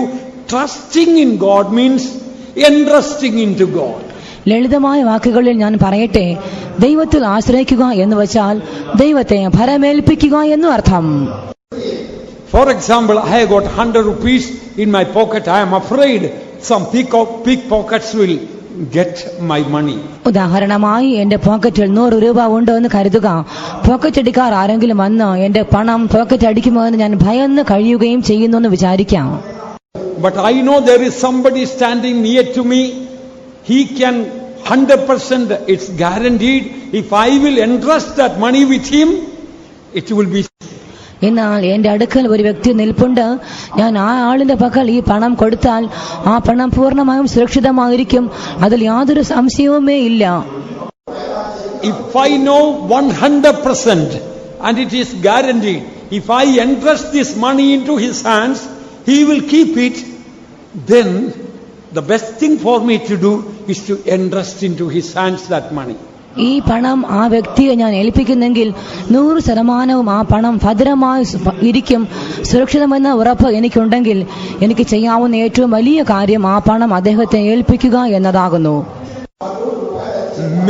trusting in God means entrusting into God. ലളിതമായ വാക്കുകളിൽ ഞാൻ പറയട്ടെ, ദൈവത്തിൽ ആശ്രയിക്കുക എന്ന് വെച്ചാൽ ദൈവത്തെ ഭരമേൽപ്പിക്കുക എന്നു അർത്ഥം. For example, I have got 100 rupees in my pocket. I am afraid some pickpockets will get my money. ഉദാഹരണമായി എന്റെ പോക്കറ്റിൽ 100 രൂപ ഉണ്ട് എന്ന് കരുതുക. പോക്കറ്റ് അടിക്കാർ ആരെങ്കിലും വന്ന് എന്റെ പണം പോക്കറ്റ് അടിക്കുമോ എന്ന് ഞാൻ ഭയന്ന് കഴിയുകയും ചെയ്യുന്നു എന്ന് വിചാരിക്കാം. But I know there is somebody standing near to me. He can 100%, it's guaranteed. If I will entrust that money with him, it will be. എന്നാൽ എന്റെ അടുക്കൽ ഒരു വ്യക്തി നിൽപ്പുണ്ട്. ഞാൻ ആ ആളിന്റെ പക്കൽ ഈ പണം കൊടുത്താൽ ആ പണം പൂർണ്ണമായും സുരക്ഷിതമായിരിക്കും. അതിൽ യാതൊരു സംശയവുമേ ഇല്ല. If I know 100% and it is guaranteed, if I entrust this money into his hands, he will keep it, then the best thing for me to do is to entrust into his hands that money. ഈ പണം ആ വ്യക്തിയെ ഞാൻ ഏൽപ്പിക്കുന്നെങ്കിൽ 100% ആ പണം ഭദ്രമായി ഇരിക്കും, സുരക്ഷിതമെന്ന ഉറപ്പ് എനിക്കുണ്ടെങ്കിൽ എനിക്ക് ചെയ്യാവുന്ന ഏറ്റവും വലിയ കാര്യം ആ പണം അദ്ദേഹത്തെ ഏൽപ്പിക്കുക എന്നതാകുന്നു.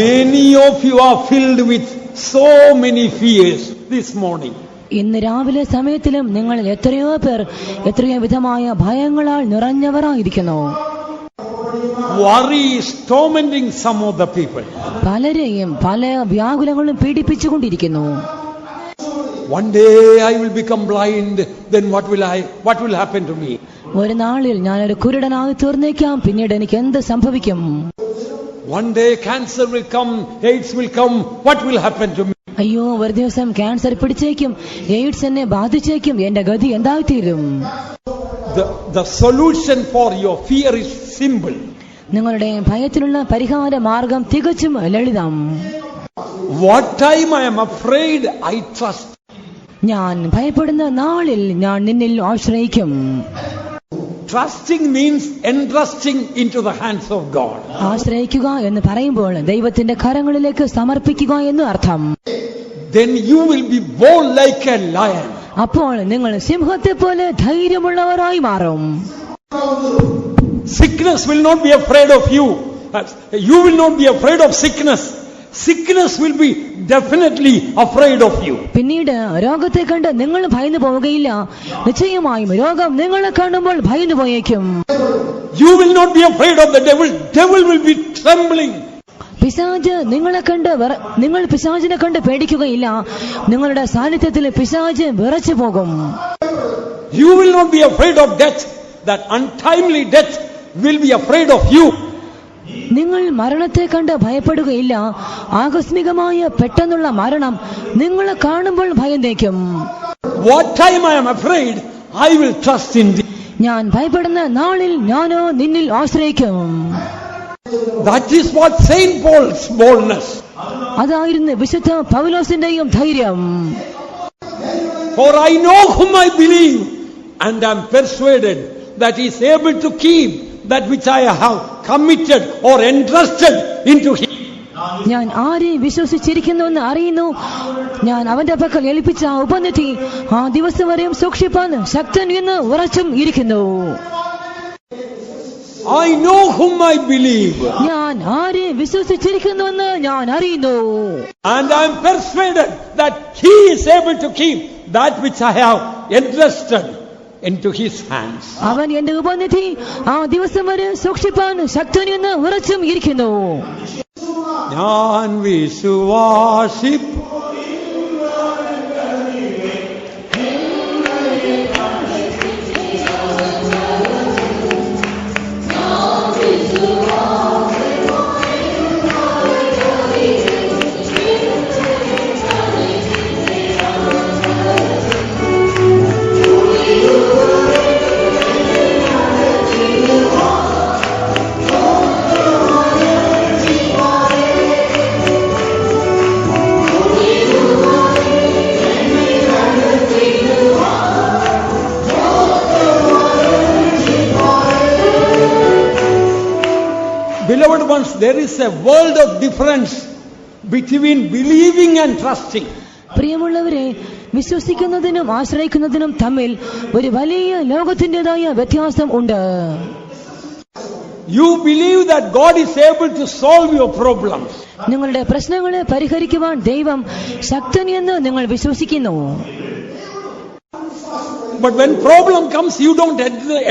Many of you are filled with so many fears this morning. ഇന്ന് രാവിലെ സമയത്തിലും നിങ്ങൾ എത്രയോ പേർ എത്രയോ വിധമായ ഭയങ്ങളാൽ നിറഞ്ഞവരായിരിക്കുന്നു. Worry is tormenting some of the people. പലരെയും പല വ്യാകുലങ്ങളും പീഡിപ്പിച്ചുകൊണ്ടിരിക്കുന്നു. One day I will become blind, then what will happen to me? ഒരു നാളിൽ ഞാനൊരു കുരുടനായി തീർന്നേക്കാം, പിന്നീട് എനിക്ക് എന്ത് സംഭവിക്കും? One day cancer will come, AIDS will come, what will happen to me? അയ്യോ, ഒരു ദിവസം ക്യാൻസർ പിടിച്ചേക്കും, എയ്ഡ്സ് എന്നെ ബാധിച്ചേക്കും, എന്റെ ഗതി എന്തായിത്തീരും? The solution for your fear is simple. നിങ്ങളുടെ ഭയത്തിനുള്ള പരിഹാര മാർഗം തികച്ചും ലളിതം. What time I am afraid, I trust. ഞാൻ ഭയപ്പെടുന്ന നാളിൽ ഞാൻ നിന്നിൽ ആശ്രയിക്കും. Trusting means entrusting into the hands of God. ആശ്രയിക്കുക എന്ന് പറയുമ്പോൾ ദൈവത്തിന്റെ കരങ്ങളിലേക്ക് സമർപ്പിക്കുക എന്ന് അർത്ഥം. Then you will be bold like a lion. അപ്പോൾ നിങ്ങൾ സിംഹത്തെ പോലെ ധൈര്യമുള്ളവരായി മാറും. Sickness will not be afraid of you. You will not be afraid of sickness. Sickness will be definitely afraid of you. പിന്നീട് രോഗത്തെ കണ്ട് നിങ്ങൾ ഭയന്നു പോവുകയില്ല, നിശ്ചയമായും രോഗം നിങ്ങളെ കാണുമ്പോൾ ഭയന്നു പോയേക്കും. You will not be afraid of the devil. Devil will be trembling. പിശാച് നിങ്ങളെ കണ്ട് നിങ്ങൾ പിശാചിനെ കണ്ട് പേടിക്കുകയില്ല, നിങ്ങളുടെ സാന്നിധ്യത്തിൽ പിശാച് വിറച്ചു പോകും. You will not be afraid of death. That untimely death will be afraid of you. നിങ്ങൾ മരണത്തെ കണ്ട് ഭയപ്പെടുകയില്ല, ആകസ്മികമായ പെട്ടെന്നുള്ള മരണം നിങ്ങളെ കാണുമ്പോൾ ഭയന്നേക്കും. What time I am afraid, I will trust in thee. ഞാൻ ഭയപ്പെടുന്ന നാളിൽ ഞാനോ നിന്നിൽ ആശ്രയിക്കും. That is what Saint Paul's boldness. അതായിരുന്നു വിശുദ്ധ പൗലോസിന്റെയും ധൈര്യം. For I know whom I believe and am persuaded that he is able to keep that which I have committed or entrusted into him. ഞാൻ ആരെ വിശ്വസിച്ചിരിക്കുന്നുവെന്ന് അറിയുന്നു, ഞാൻ അവന്റെ പക്കൽ ഏൽപ്പിച്ച ഉപനിധി ആ ദിവസം വരെയും സൂക്ഷിപ്പാൻ ശക്തൻ എന്ന് ഉറച്ചും ഇരിക്കുന്നു. I know whom I believe. ഞാൻ ആരെ വിശ്വസിച്ചിരിക്കുന്നുവെന്ന് ഞാൻ അറിയുന്നു. And I am persuaded that he is able to keep that which I have entrusted into his hands. അവൻ എന്റെ ഉപനിധി ആ ദിവസം വരെ സൂക്ഷിപ്പാൻ ശക്തൻ എന്ന് ഉറച്ചും ഇരിക്കുന്നു. ഞാൻ വിശ്വാസിപ്പ് Beloved ones, there is a world of difference between believing and trusting. പ്രിയമുള്ളവരെ, വിശ്വസിക്കുന്നതിനും ആശ്രയിക്കുന്നതിനും തമ്മിൽ ഒരു വലിയ ലോകത്തിൻ്റെതായ വ്യത്യാസം ഉണ്ട്. You believe that God is able to solve your problems. നിങ്ങളുടെ പ്രശ്നങ്ങളെ പരിഹരിക്കുവാൻ ദൈവം ശക്തൻ എന്ന് നിങ്ങൾ വിശ്വസിക്കുന്നു. But when problem comes, you don't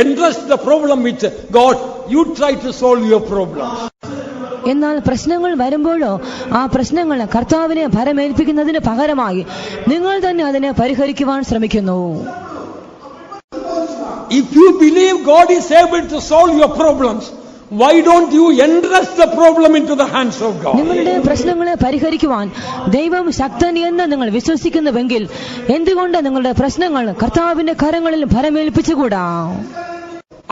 entrust the problem with God. You try to solve your problem. എന്നാൽ പ്രശ്നങ്ങൾ വരുമ്പോഴോ ആ പ്രശ്നങ്ങൾ കർത്താവിനെ ഭരമേൽപ്പിക്കുന്നതിന് പകരമായി നിങ്ങൾ തന്നെ അതിനെ പരിഹരിക്കുവാൻ ശ്രമിക്കുന്നു. If you believe God is able to solve your problems, why don't you entrust the problem into the hands of God? നിങ്ങളുടെ പ്രശ്നങ്ങളെ പരിഹരിക്കുവാൻ ദൈവം ശക്തൻ എന്ന് നിങ്ങൾ വിശ്വസിക്കുന്നുവെങ്കിൽ എന്തുകൊണ്ട് നിങ്ങളുടെ പ്രശ്നങ്ങൾ കർത്താവിന്റെ കരങ്ങളിൽ ഭരമേൽപ്പിച്ചുകൂടാ?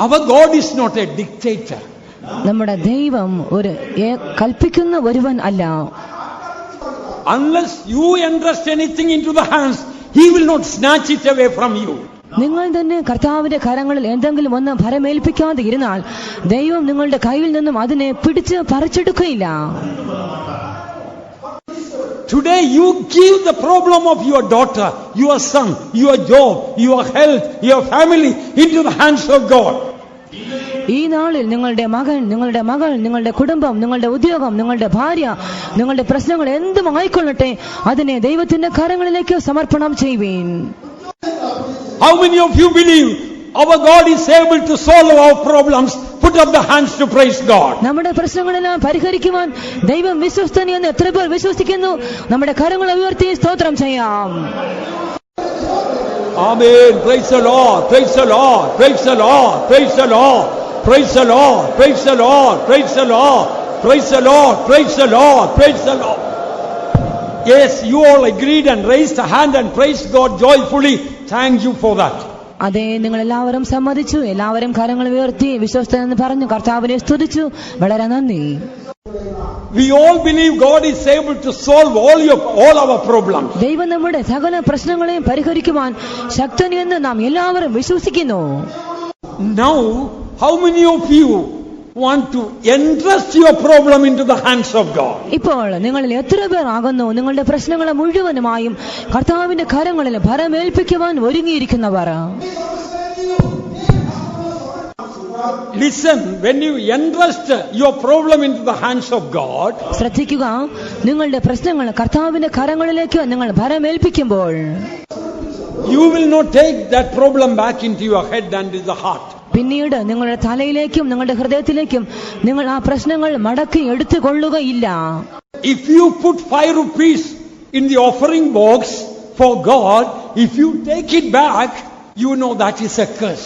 Our God is not a dictator. നമ്മുടെ ദൈവം ഒരു കൽപ്പിക്കുന്ന ഒരുവൻ അല്ല. Unless you entrust anything into the hands, He will not snatch it away from you. നിങ്ങൾ തന്നെ കർത്താവിന്റെ കരങ്ങളിൽ എന്തെങ്കിലും ഒന്ന് ഭരമേൽപ്പിക്കാതെ ഇരുന്നാൽ ദൈവം നിങ്ങളുടെ കയ്യിൽ നിന്നും അതിനെ പിടിച്ച് പറിച്ചെടുക്കുകയില്ല. Today you give the problem of your daughter, your son, your job, your health, your family into the hands of God. ഈ നാളിൽ നിങ്ങളുടെ മകൻ, നിങ്ങളുടെ മകൾ, നിങ്ങളുടെ കുടുംബം, നിങ്ങളുടെ ഉദ്യോഗം, നിങ്ങളുടെ ഭാര്യ, നിങ്ങളുടെ പ്രശ്നങ്ങൾ എന്തും ആയിക്കൊള്ളട്ടെ, അതിനെ ദൈവത്തിന്റെ കരങ്ങളിലേക്ക് സമർപ്പണം ചെയ്യുവീൻ. How many of you believe our God is able to solve our problems? Put up the hands to praise God. നമ്മുടെ പ്രശ്നങ്ങളെല്ലാം പരിഹരിക്കുവാൻ ദൈവം വിശ്വസ്തനെന്ന് എത്ര പേർ വിശ്വസിക്കുന്നു? നമ്മുടെ കരങ്ങൾ ഉയർത്തി സ്തോത്രം ചെയ്യാം. Amen. Praise the Lord. Praise the Lord. Praise the Lord. Praise the Lord. Praise the Lord. Praise the Lord. Praise the Lord. Praise the Lord. Praise the Lord. Praise the Lord. Yes, you all agreed and raised a hand and praised God joyfully. Thank you for that. അതെ, നിങ്ങൾ എല്ലാവരും സമ്മതിച്ചു, എല്ലാവരും കരങ്ങൾ ഉയർത്തി വിശ്വസ്തനെന്ന് പറഞ്ഞു കർത്താവിനെ സ്തുതിച്ചു. വളരെ നന്ദി. We all believe God is able to solve all our problems. ദൈവം നമ്മുടെ സകല പ്രശ്നങ്ങളെയും പരിഹരിക്കുവാൻ ശക്തനെന്ന് നാം എല്ലാവരും വിശ്വസിക്കുന്നു. Now, how many of you want to entrust your problem into the hands of God? ഇപ്പോൾ നിങ്ങളിൽ എത്ര പേർ ആകുന്നു നിങ്ങളുടെ പ്രശ്നങ്ങളെ മുഴുവനുമായും കർത്താവിന്റെ കരങ്ങളിൽ ഭരമേൽപ്പിക്കുവാൻ ഒരുങ്ങിയിരിക്കുന്നവർ? Listen, when you entrust your problem into the hands of God, ശ്രദ്ധിക്കുക, നിങ്ങളുടെ പ്രശ്നങ്ങൾ കർത്താവിന്റെ കരങ്ങളിലേക്ക് നിങ്ങൾ ഭരമേൽപ്പിക്കുമ്പോൾ you will not take that problem back into your head and into the heart. പിന്നീട് നിങ്ങളുടെ തലയിലേക്കും നിങ്ങളുടെ ഹൃദയത്തിലേക്കും നിങ്ങൾ ആ പ്രശ്നങ്ങൾ മടക്കി എടുത്തുകൊള്ളുകയില്ല. If you put 5 rupees in the offering box for God, if you take it back, you know that is a curse.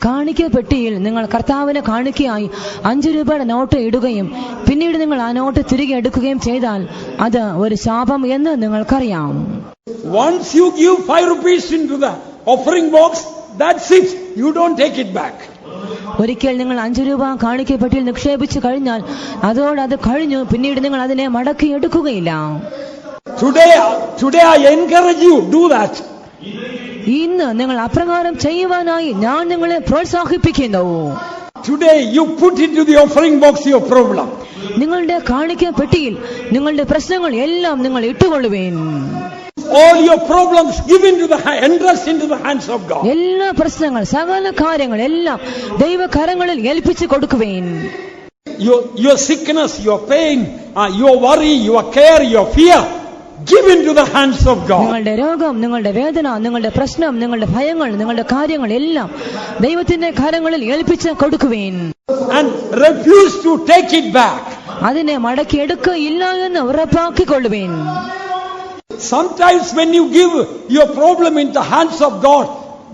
കാണിക്ക പെട്ടിയിൽ നിങ്ങൾ കർത്താവിന് കാണിക്കയായി 5 രൂപയുടെ നോട്ട് ഇടുകയും പിന്നീട് നിങ്ങൾ ആ നോട്ട് തിരികെ എടുക്കുകയും ചെയ്താൽ അത് ഒരു ശാപം എന്ന് നിങ്ങൾക്കറിയാം. Once you give 5 rupees into the offering box, that's it. You don't take it back. ഒരിക്കൽ നിങ്ങൾ 5 രൂപ കാണിക്ക പെട്ടിയിൽ നിക്ഷേപിച്ചു കഴിഞ്ഞാൽ അതോടെ അത് കഴിഞ്ഞു. പിന്നീട് നിങ്ങൾ അതിനെ മടക്കി എടുക്കുകയില്ല. Today I encourage you, do that. ഇന്ന് നിങ്ങൾ അപ്രകാരം ചെയ്യുവാനായി ഞാൻ നിങ്ങളെ പ്രോത്സാഹിപ്പിക്കുന്നു. Today you put into the offering box your problem. നിങ്ങളുടെ കാണിക്ക പെട്ടിയിൽ നിങ്ങളുടെ പ്രശ്നങ്ങൾ എല്ലാം നിങ്ങൾ ഇട്ടുകൊള്ളുവേൻ. All your problems give entrust into the hands of God. എല്ലാ പ്രശ്നങ്ങൾ സകല കാര്യങ്ങൾ എല്ലാം ദൈവകരങ്ങളിൽ ഏൽപ്പിച്ചു കൊടുക്കുവേൻ. Your sickness, your pain, your worry, your care, your fear, give into the hands of God. നിങ്ങളുടെ രോഗം, നിങ്ങളുടെ വേദന, നിങ്ങളുടെ പ്രശ്നം, നിങ്ങളുടെ ഭയങ്ങൾ, നിങ്ങളുടെ കാര്യങ്ങൾ എല്ലാം ദൈവത്തിന്റെ കരങ്ങളിൽ ഏൽപ്പിച്ച് കൊടുക്കുവേൻ. And refuse to take it back. അതിനെ മടക്കി എടുക്കുകയില്ല എന്ന് ഉറപ്പാക്കിക്കൊള്ളുവേൻ. Sometimes when you give your problem in the hands of God,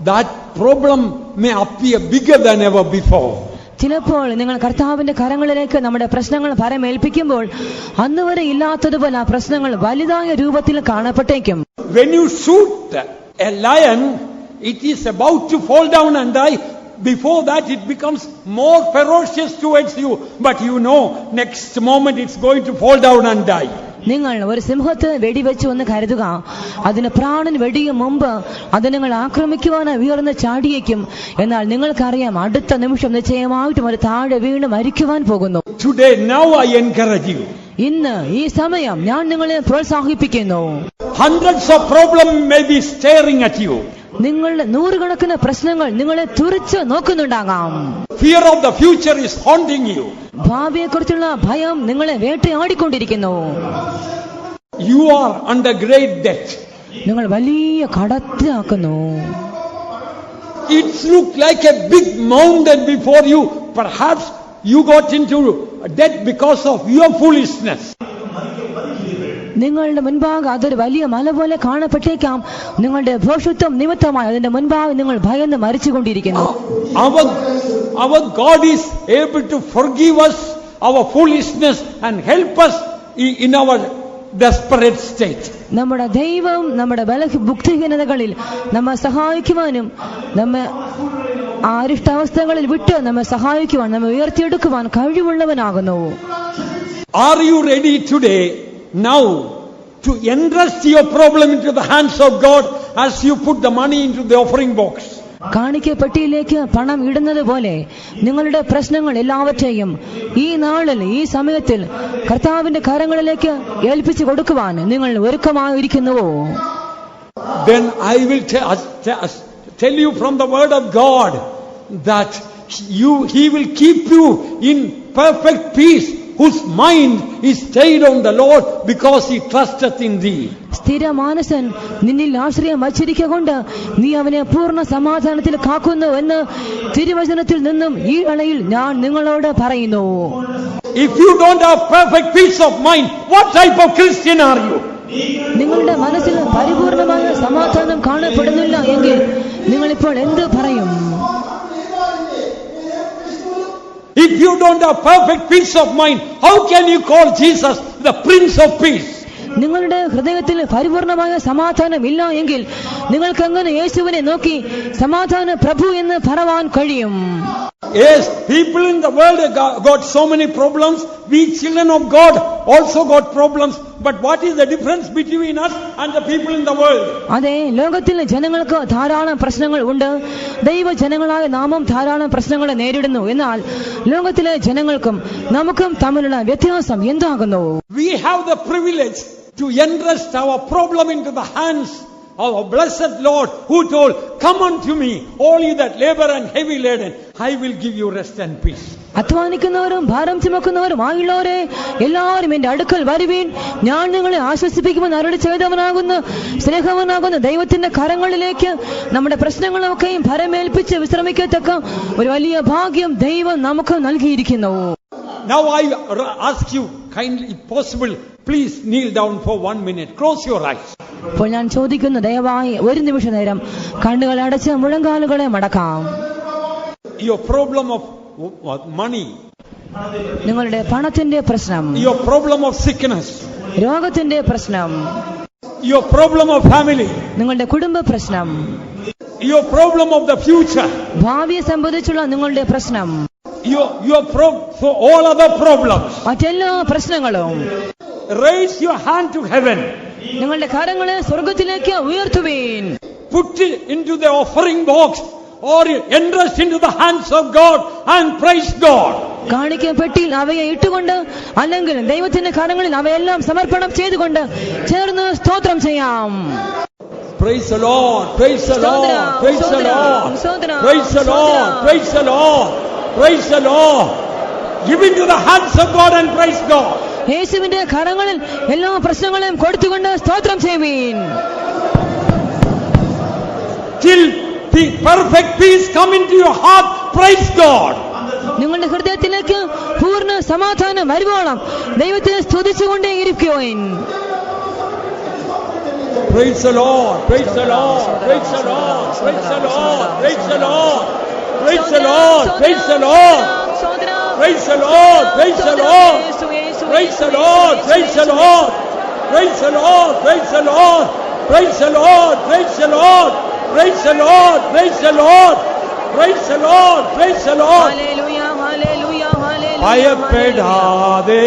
that problem may appear bigger than ever before. ചിലപ്പോൾ നിങ്ങൾ കർത്താവിന്റെ കരങ്ങളിലേക്ക് നമ്മുടെ പ്രശ്നങ്ങൾ ഭരമേൽപ്പിക്കുമ്പോൾ അന്ന് വരെ ഇല്ലാത്തതുപോലെ ആ പ്രശ്നങ്ങൾ വലുതായ രൂപത്തിൽ കാണപ്പെട്ടേക്കും. When you shoot a lion, it is about to fall down and die. Before that it becomes more ferocious towards you, but you know next moment it's going to fall down and die. നിങ്ങൾ ഒരു സിംഹത്തെ വെടിവെച്ചു എന്ന് കരുതുക. അതിന് പ്രാണൻ വെടിയും മുമ്പ് അത് നിങ്ങൾ ആക്രമിക്കുവാനായി ഉയർന്ന് ചാടിയേക്കും. എന്നാൽ നിങ്ങൾക്കറിയാം അടുത്ത നിമിഷം നിശ്ചയമായിട്ടും ഒരു താഴെ വീണ് മരിക്കുവാൻ പോകുന്നു. Today, now I encourage you. ഇന്ന് ഈ സമയം ഞാൻ നിങ്ങളെ പ്രോത്സാഹിപ്പിക്കുന്നു. Hundreds of problems may be staring at you. നിങ്ങളുടെ നൂറുകണക്കിന് പ്രശ്നങ്ങൾ നിങ്ങളെ തുറിച്ച് നോക്കുന്നുണ്ടാകാം. Fear of the future is haunting you. ഭാവിയെക്കുറിച്ചുള്ള ഭയം നിങ്ങളെ വേട്ടയാടിക്കൊണ്ടിരിക്കുന്നു. You are under great debt. നിങ്ങൾ വലിയ കടത്തിലാക്കുന്നു. It looks like a big mountain before you. Perhaps you got into debt because of your foolishness. നിങ്ങളുടെ മുൻപാകെ അതൊരു വലിയ മല പോലെ കാണപ്പെട്ടേക്കാം. നിങ്ങളുടെ ഭോഷത്വം നിമിത്തമായി അതിന്റെ മുൻപാകെ നിങ്ങൾ ഭയന്ന് മരിച്ചുകൊണ്ടിരിക്കുന്നു. Our God is able to forgive us our foolishness and help us in our desperate state. നമ്മുടെ ദൈവം നമ്മുടെ ബുദ്ധിഹീനതകളിൽ നമ്മെ സഹായിക്കുവാനും നമ്മെ അരിഷ്ടാവസ്ഥകളിൽ വിട്ട് നമ്മെ സഹായിക്കുവാൻ നമ്മെ ഉയർത്തിയെടുക്കുവാൻ കഴിവുള്ളവനാകുന്നു. Are you ready today, now, to entrust your problem into the hands of God as you put the money into the offering box? കാണിക്കപ്പെട്ടിയിലേക്ക് പണം ഇടുന്നത് പോലെ നിങ്ങളുടെ പ്രശ്നങ്ങൾ എല്ലാവற்றைയും ഈ നാളിൽ ഈ സമയത്തിൽ കർത്താവിന്റെ കരങ്ങളിലേക്ക് ഏൽപ്പിച്ചു കൊടുക്കുവാൻ നിങ്ങൾ ഒരുക്കമായിരിക്കുന്നുവോ? Then I will tell you from the word of God that He will keep you in perfect peace, whose mind is stayed on the Lord because he trusteth in thee. സ്ഥിരമാനസൻ നിന്നിൽ ആശ്രയം വച്ചിരിക്കൊണ്ട് നീ അവനെ പൂർണ്ണ സമാധാനത്തിൽ കാക്കുന്നു എന്ന് തിരുവചനത്തിൽ നിന്നും ഈ വേളയിൽ ഞാൻ നിങ്ങളോട് പറയുന്നു. If you don't have perfect peace of mind, what type of Christian are you? നിങ്ങളുടെ മനസ്സിൽ പരിപൂർണമായ സമാധാനം കാണപ്പെടുന്നില്ല എങ്കിൽ നിങ്ങളിപ്പോൾ എന്ത് പറയും? If you don't have perfect peace of mind, how can you call Jesus the Prince of Peace? നിങ്ങളുടെ ഹൃദയത്തിൽ പരിപൂർണമായ സമാധാനം ഇല്ല എങ്കിൽ നിങ്ങൾക്ക് എങ്ങനെ യേശുവിനെ നോക്കി സമാധാന പ്രഭു എന്ന് പറയാൻ കഴിയും? Yes, people in the world got so many problems. We children of God also got problems. But what is the difference between us and the people in the world? അതെ, ലോകത്തിലെ ജനങ്ങൾക്ക് ധാരാളം പ്രശ്നങ്ങൾ ഉണ്ട്. ദൈവ ജനങ്ങളായ നാമും ധാരാളം പ്രശ്നങ്ങൾ നേരിടുന്നു. എന്നാൽ ലോകത്തിലെ ജനങ്ങൾക്കും നമുക്കും തമ്മിലുള്ള വ്യത്യാസം എന്താകുന്നു? We have the privilege to entrust our problem into the hands of our blessed Lord, who told, "Come unto me, all ye that labor and heavy laden, I will give you rest and peace." അധ്വാനിക്കുന്നവരും ഭാരം ചുമക്കുന്നവരും ആയുള്ളവരെ എല്ലാവരും എന്റെ അടുക്കൽ വരുവീൻ, ഞാൻ നിങ്ങളെ ആശ്വസിപ്പിക്കുമെന്ന് അരുളി ചെയ്തവനാകുന്ന സ്നേഹവനാകുന്ന ദൈവത്തിന്റെ കരങ്ങളിലേക്ക് നമ്മുടെ പ്രശ്നങ്ങളൊക്കെയും ഭരമേൽപ്പിച്ച് വിശ്രമിക്കത്തക്ക ഒരു വലിയ ഭാഗ്യം ദൈവം നമുക്ക് നൽകിയിരിക്കുന്നു. Now I ask you kindly, if possible, please kneel down for 1 minute. Close your eyes. ഇപ്പോൾ ഞാൻ ചോദിക്കുന്നു, ദയവായി ഒരു നിമിഷ നേരം കണ്ണുകൾ അടച്ച് മുഴങ്കാലുകളെ മടക്കാം. Your problem of money, നിങ്ങളുടെ പണത്തിന്റെ പ്രശ്നം, your problem of sickness, രോഗത്തിന്റെ പ്രശ്നം, your problem of family, നിങ്ങളുടെ കുടുംബ പ്രശ്നം, your problem of the future, ഭാവിയെ സംബന്ധിച്ചുള്ള നിങ്ങളുടെ പ്രശ്നം, for all other problems, മറ്റെല്ലാ പ്രശ്നങ്ങളും raise your hand to heaven. നിങ്ങളുടെ കരങ്ങളെ സ്വർഗത്തിലേക്ക് ഉയർത്തുവീൻ. Put it into the offering box or entrust into the hands of God and praise God. കാണിക്കപ്പെട്ടിയിൽ അവയെ ഇട്ടുകൊണ്ട് അല്ലെങ്കിൽ ദൈവത്തിന്റെ കരങ്ങളിൽ അവയെല്ലാം സമർപ്പണം ചെയ്തുകൊണ്ട് ചേർന്ന് സ്തോത്രം ചെയ്യാം. Praise the Lord, praise the Lord, praise the Lord, praise the Lord, praise the Lord, praise the Lord. Give into the hands of God and praise God. യേശുവിന്റെ കരങ്ങളിൽ എല്ലാ പ്രശ്നങ്ങളെയും കൊടുത്തുകൊണ്ട് സ്തോത്രം ചെയ്യുവീൻ. Till the perfect peace come into your heart, praise God. നിങ്ങളുടെ ഹൃദയത്തിലേക്ക് പൂർണ്ണ സമാധാനം വരുവോളം ദൈവത്തെ സ്തുതിച്ചുകൊണ്ടേയിരിക്കുവിൻ. Praise the Lord, praise the Lord, praise the Lord, praise the Lord, praise the Lord, praise the Lord, praise the Lord, praise the Lord, praise the Lord, praise the Lord, praise the Lord, praise the Lord, praise the Lord, praise the Lord, praise the Lord, praise the Lord, praise the Lord, praise the Lord, praise the Lord. Hallelujah, hallelujah, hallelujah. ഭയപ്പെടാതെ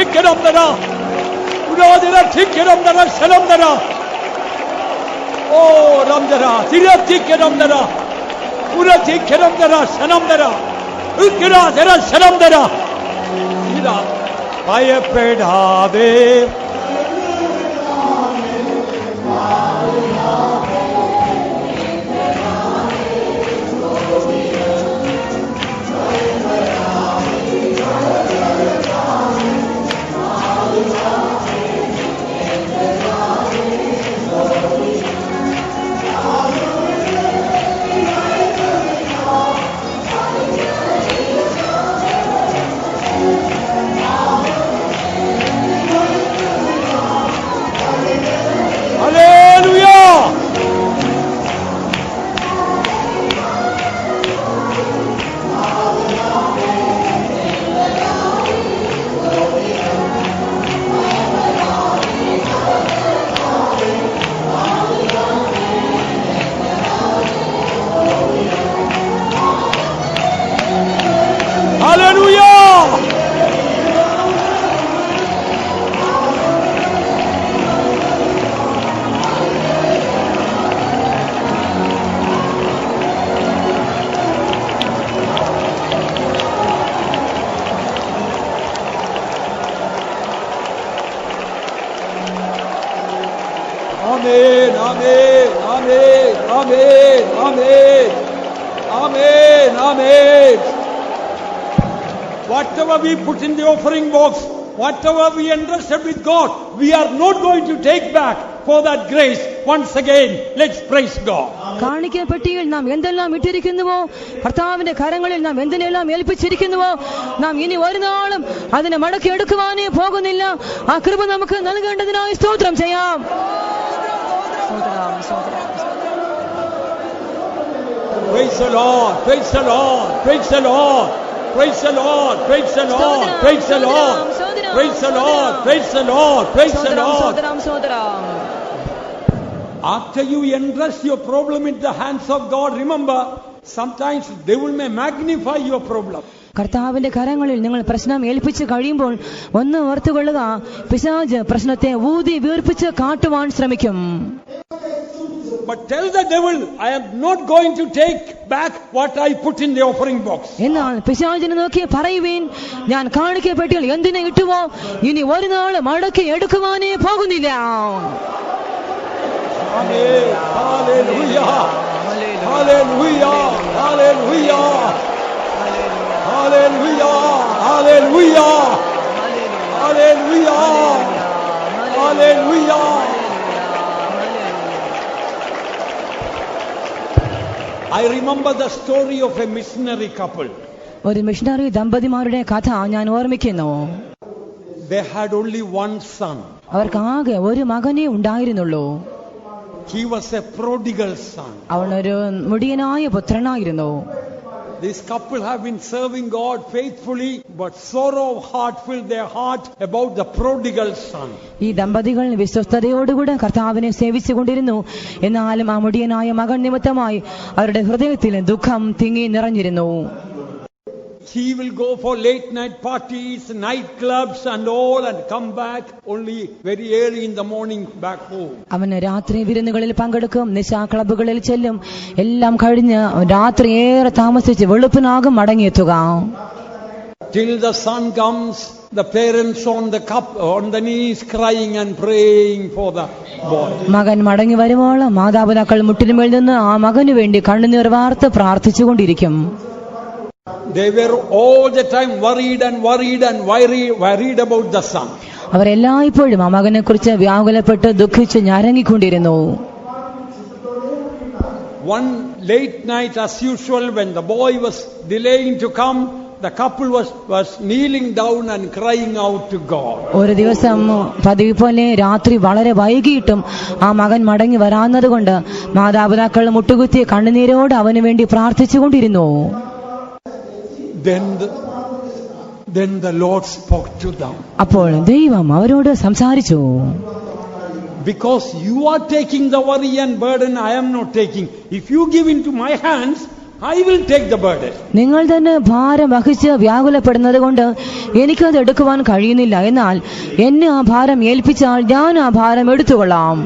Tikiramdara. Uradira Tikiramdara Salamdara. Oh Ramdara. Tikiramdara. Ura Tikiramdara Salamdara. Ukira Dara Salamdara. Ira. Ayapedade. Amen, amen, amen, amen, amen, amen, amen. Whatever we put in the offering box, whatever we entrusted with God, we are not going to take back for that grace. Once again, let's praise God. കാണിക്കപ്പെട്ടിയിൽ നാം എന്തെല്ലാം ഇട്ടിരിക്കുന്നുവോ, കർത്താവിന്റെ കരങ്ങളിൽ നാം എന്തിനെല്ലാം ഏൽപ്പിച്ചിരിക്കുന്നുവോ, നാം ഇനി ഒരു നാളും അതിനെ മടക്കിയെടുക്കുവാനേ പോകുന്നില്ല. ആ കൃപ നമുക്ക് നൽകേണ്ടതിനായി സ്തോത്രം ചെയ്യാം. Praise the Lord, praise the Lord, praise the Lord, praise the Lord, praise the Lord, praise the Lord, praise the Lord, praise the Lord, praise the Lord. After you entrust your problem in the hands of God, remember, sometimes the devil may magnify your problem. കർത്താവിന്റെ കരങ്ങളിൽ നിങ്ങൾ പ്രശ്നം ഏൽപ്പിച്ച് കഴിയുമ്പോൾ ഒന്ന് ഓർത്തുകൊള്ളുക, പിശാച് പ്രശ്നത്തെ ഊതി വീർപ്പിച്ച് കാട്ടുവാൻ ശ്രമിക്കും. But tell the devil, I am not going to take back what I put in the offering box. എന്നാൽ പിശാചിനെ നോക്കി പറയുവീൻ, ഞാൻ കാണിക്കപ്പെട്ടിൽ എന്തിനെ ഇട്ടുവോ ഇനി ഒരു നാൾ മടക്കി എടുക്കുവാനേ പോകുന്നില്ല. Hallelujah, hallelujah, hallelujah, hallelujah, hallelujah, hallelujah, hallelujah. I remember the story of a missionary couple. ഒരു മിഷണറി ദമ്പതിമാരുടെ കഥ ഞാൻ ഓർമ്മിക്കുന്നു. They had only one son. അവർക്ക് ആകെ ഒരു മകനേ ഉണ്ടായിരുന്നുള്ളൂ. He was a prodigal son. അവനൊരു മുടിയനായ പുത്രനായിരുന്നു. This couple have been serving God faithfully, but sorrow of heart filled their heart about the prodigal son. ഈ ദമ്പതികൾ വിശ്വസ്തയോടുകൂടെ കർത്താവിനെ സേവിച്ചുകൊണ്ടിരുന്നു. എന്നാലും ആ മുടിയനായ മകൻ നിമിത്തമായി അവരുടെ ഹൃദയത്തിൽ ദുഃഖം തിങ്ങി നിറഞ്ഞിരുന്നു. He will go for late night parties, night clubs and all, and come back only very early in the morning back home. അവൻ രാത്രി വിരുന്നുകളിൽ പങ്കെടുക്കും, നിശാ ക്ലബ്ബുകളിൽ ചെല്ലും. എല്ലാം കഴിഞ്ഞ് രാത്രി ഏറെ താമസിച്ച് വെളുപ്പിനാകും മടങ്ങിയെത്തുക. Till the sun comes, the parents on the knees crying and praying for the boy. മകൻ മടങ്ങി വരുവോളം മാതാപിതാക്കൾ മുട്ടിനുമേൽ നിന്ന് ആ മകനു വേണ്ടി കണ്ണുനീർ വാർത്ത് പ്രാർത്ഥിച്ചുകൊണ്ടിരിക്കും. They were all the time worried about the son. അവരെല്ലായ്പ്പോഴും ആ മകനെ കുറിച്ച് വ്യാകുലപ്പെട്ട് ദുഃഖിച്ച് ഞരങ്ങിക്കൊണ്ടിരുന്നു. One late night, as usual, when the boy was delaying to come, the couple was kneeling down and crying out to God. ഒരു ദിവസം പതിവ് പോലെ രാത്രി വളരെ വൈകിയിട്ടും ആ മകൻ മടങ്ങി വരാഞ്ഞതുകൊണ്ട് മാതാപിതാക്കൾ മുട്ടുകുത്തി കണ്ണുനീരോട് അവന് വേണ്ടി പ്രാർത്ഥിച്ചുകൊണ്ടിരുന്നു. Then the Lord spoke to them. അപ്പോൾ ദൈവം അവരോട് സംസാരിച്ചു. Because you are taking the worry and burden, I am not taking. If you give into my hands, I will take the burden. നിങ്ങൾ തന്നെ ഭാരം വഹിച്ച് വ്യാകുലപ്പെടുന്നത് കൊണ്ട് എനിക്കത് എടുക്കുവാൻ കഴിയുന്നില്ല. എന്നാൽ എന്നെ ആ ഭാരം ഏൽപ്പിച്ചാൽ ഞാൻ ആ ഭാരം എടുത്തുകൊള്ളാം.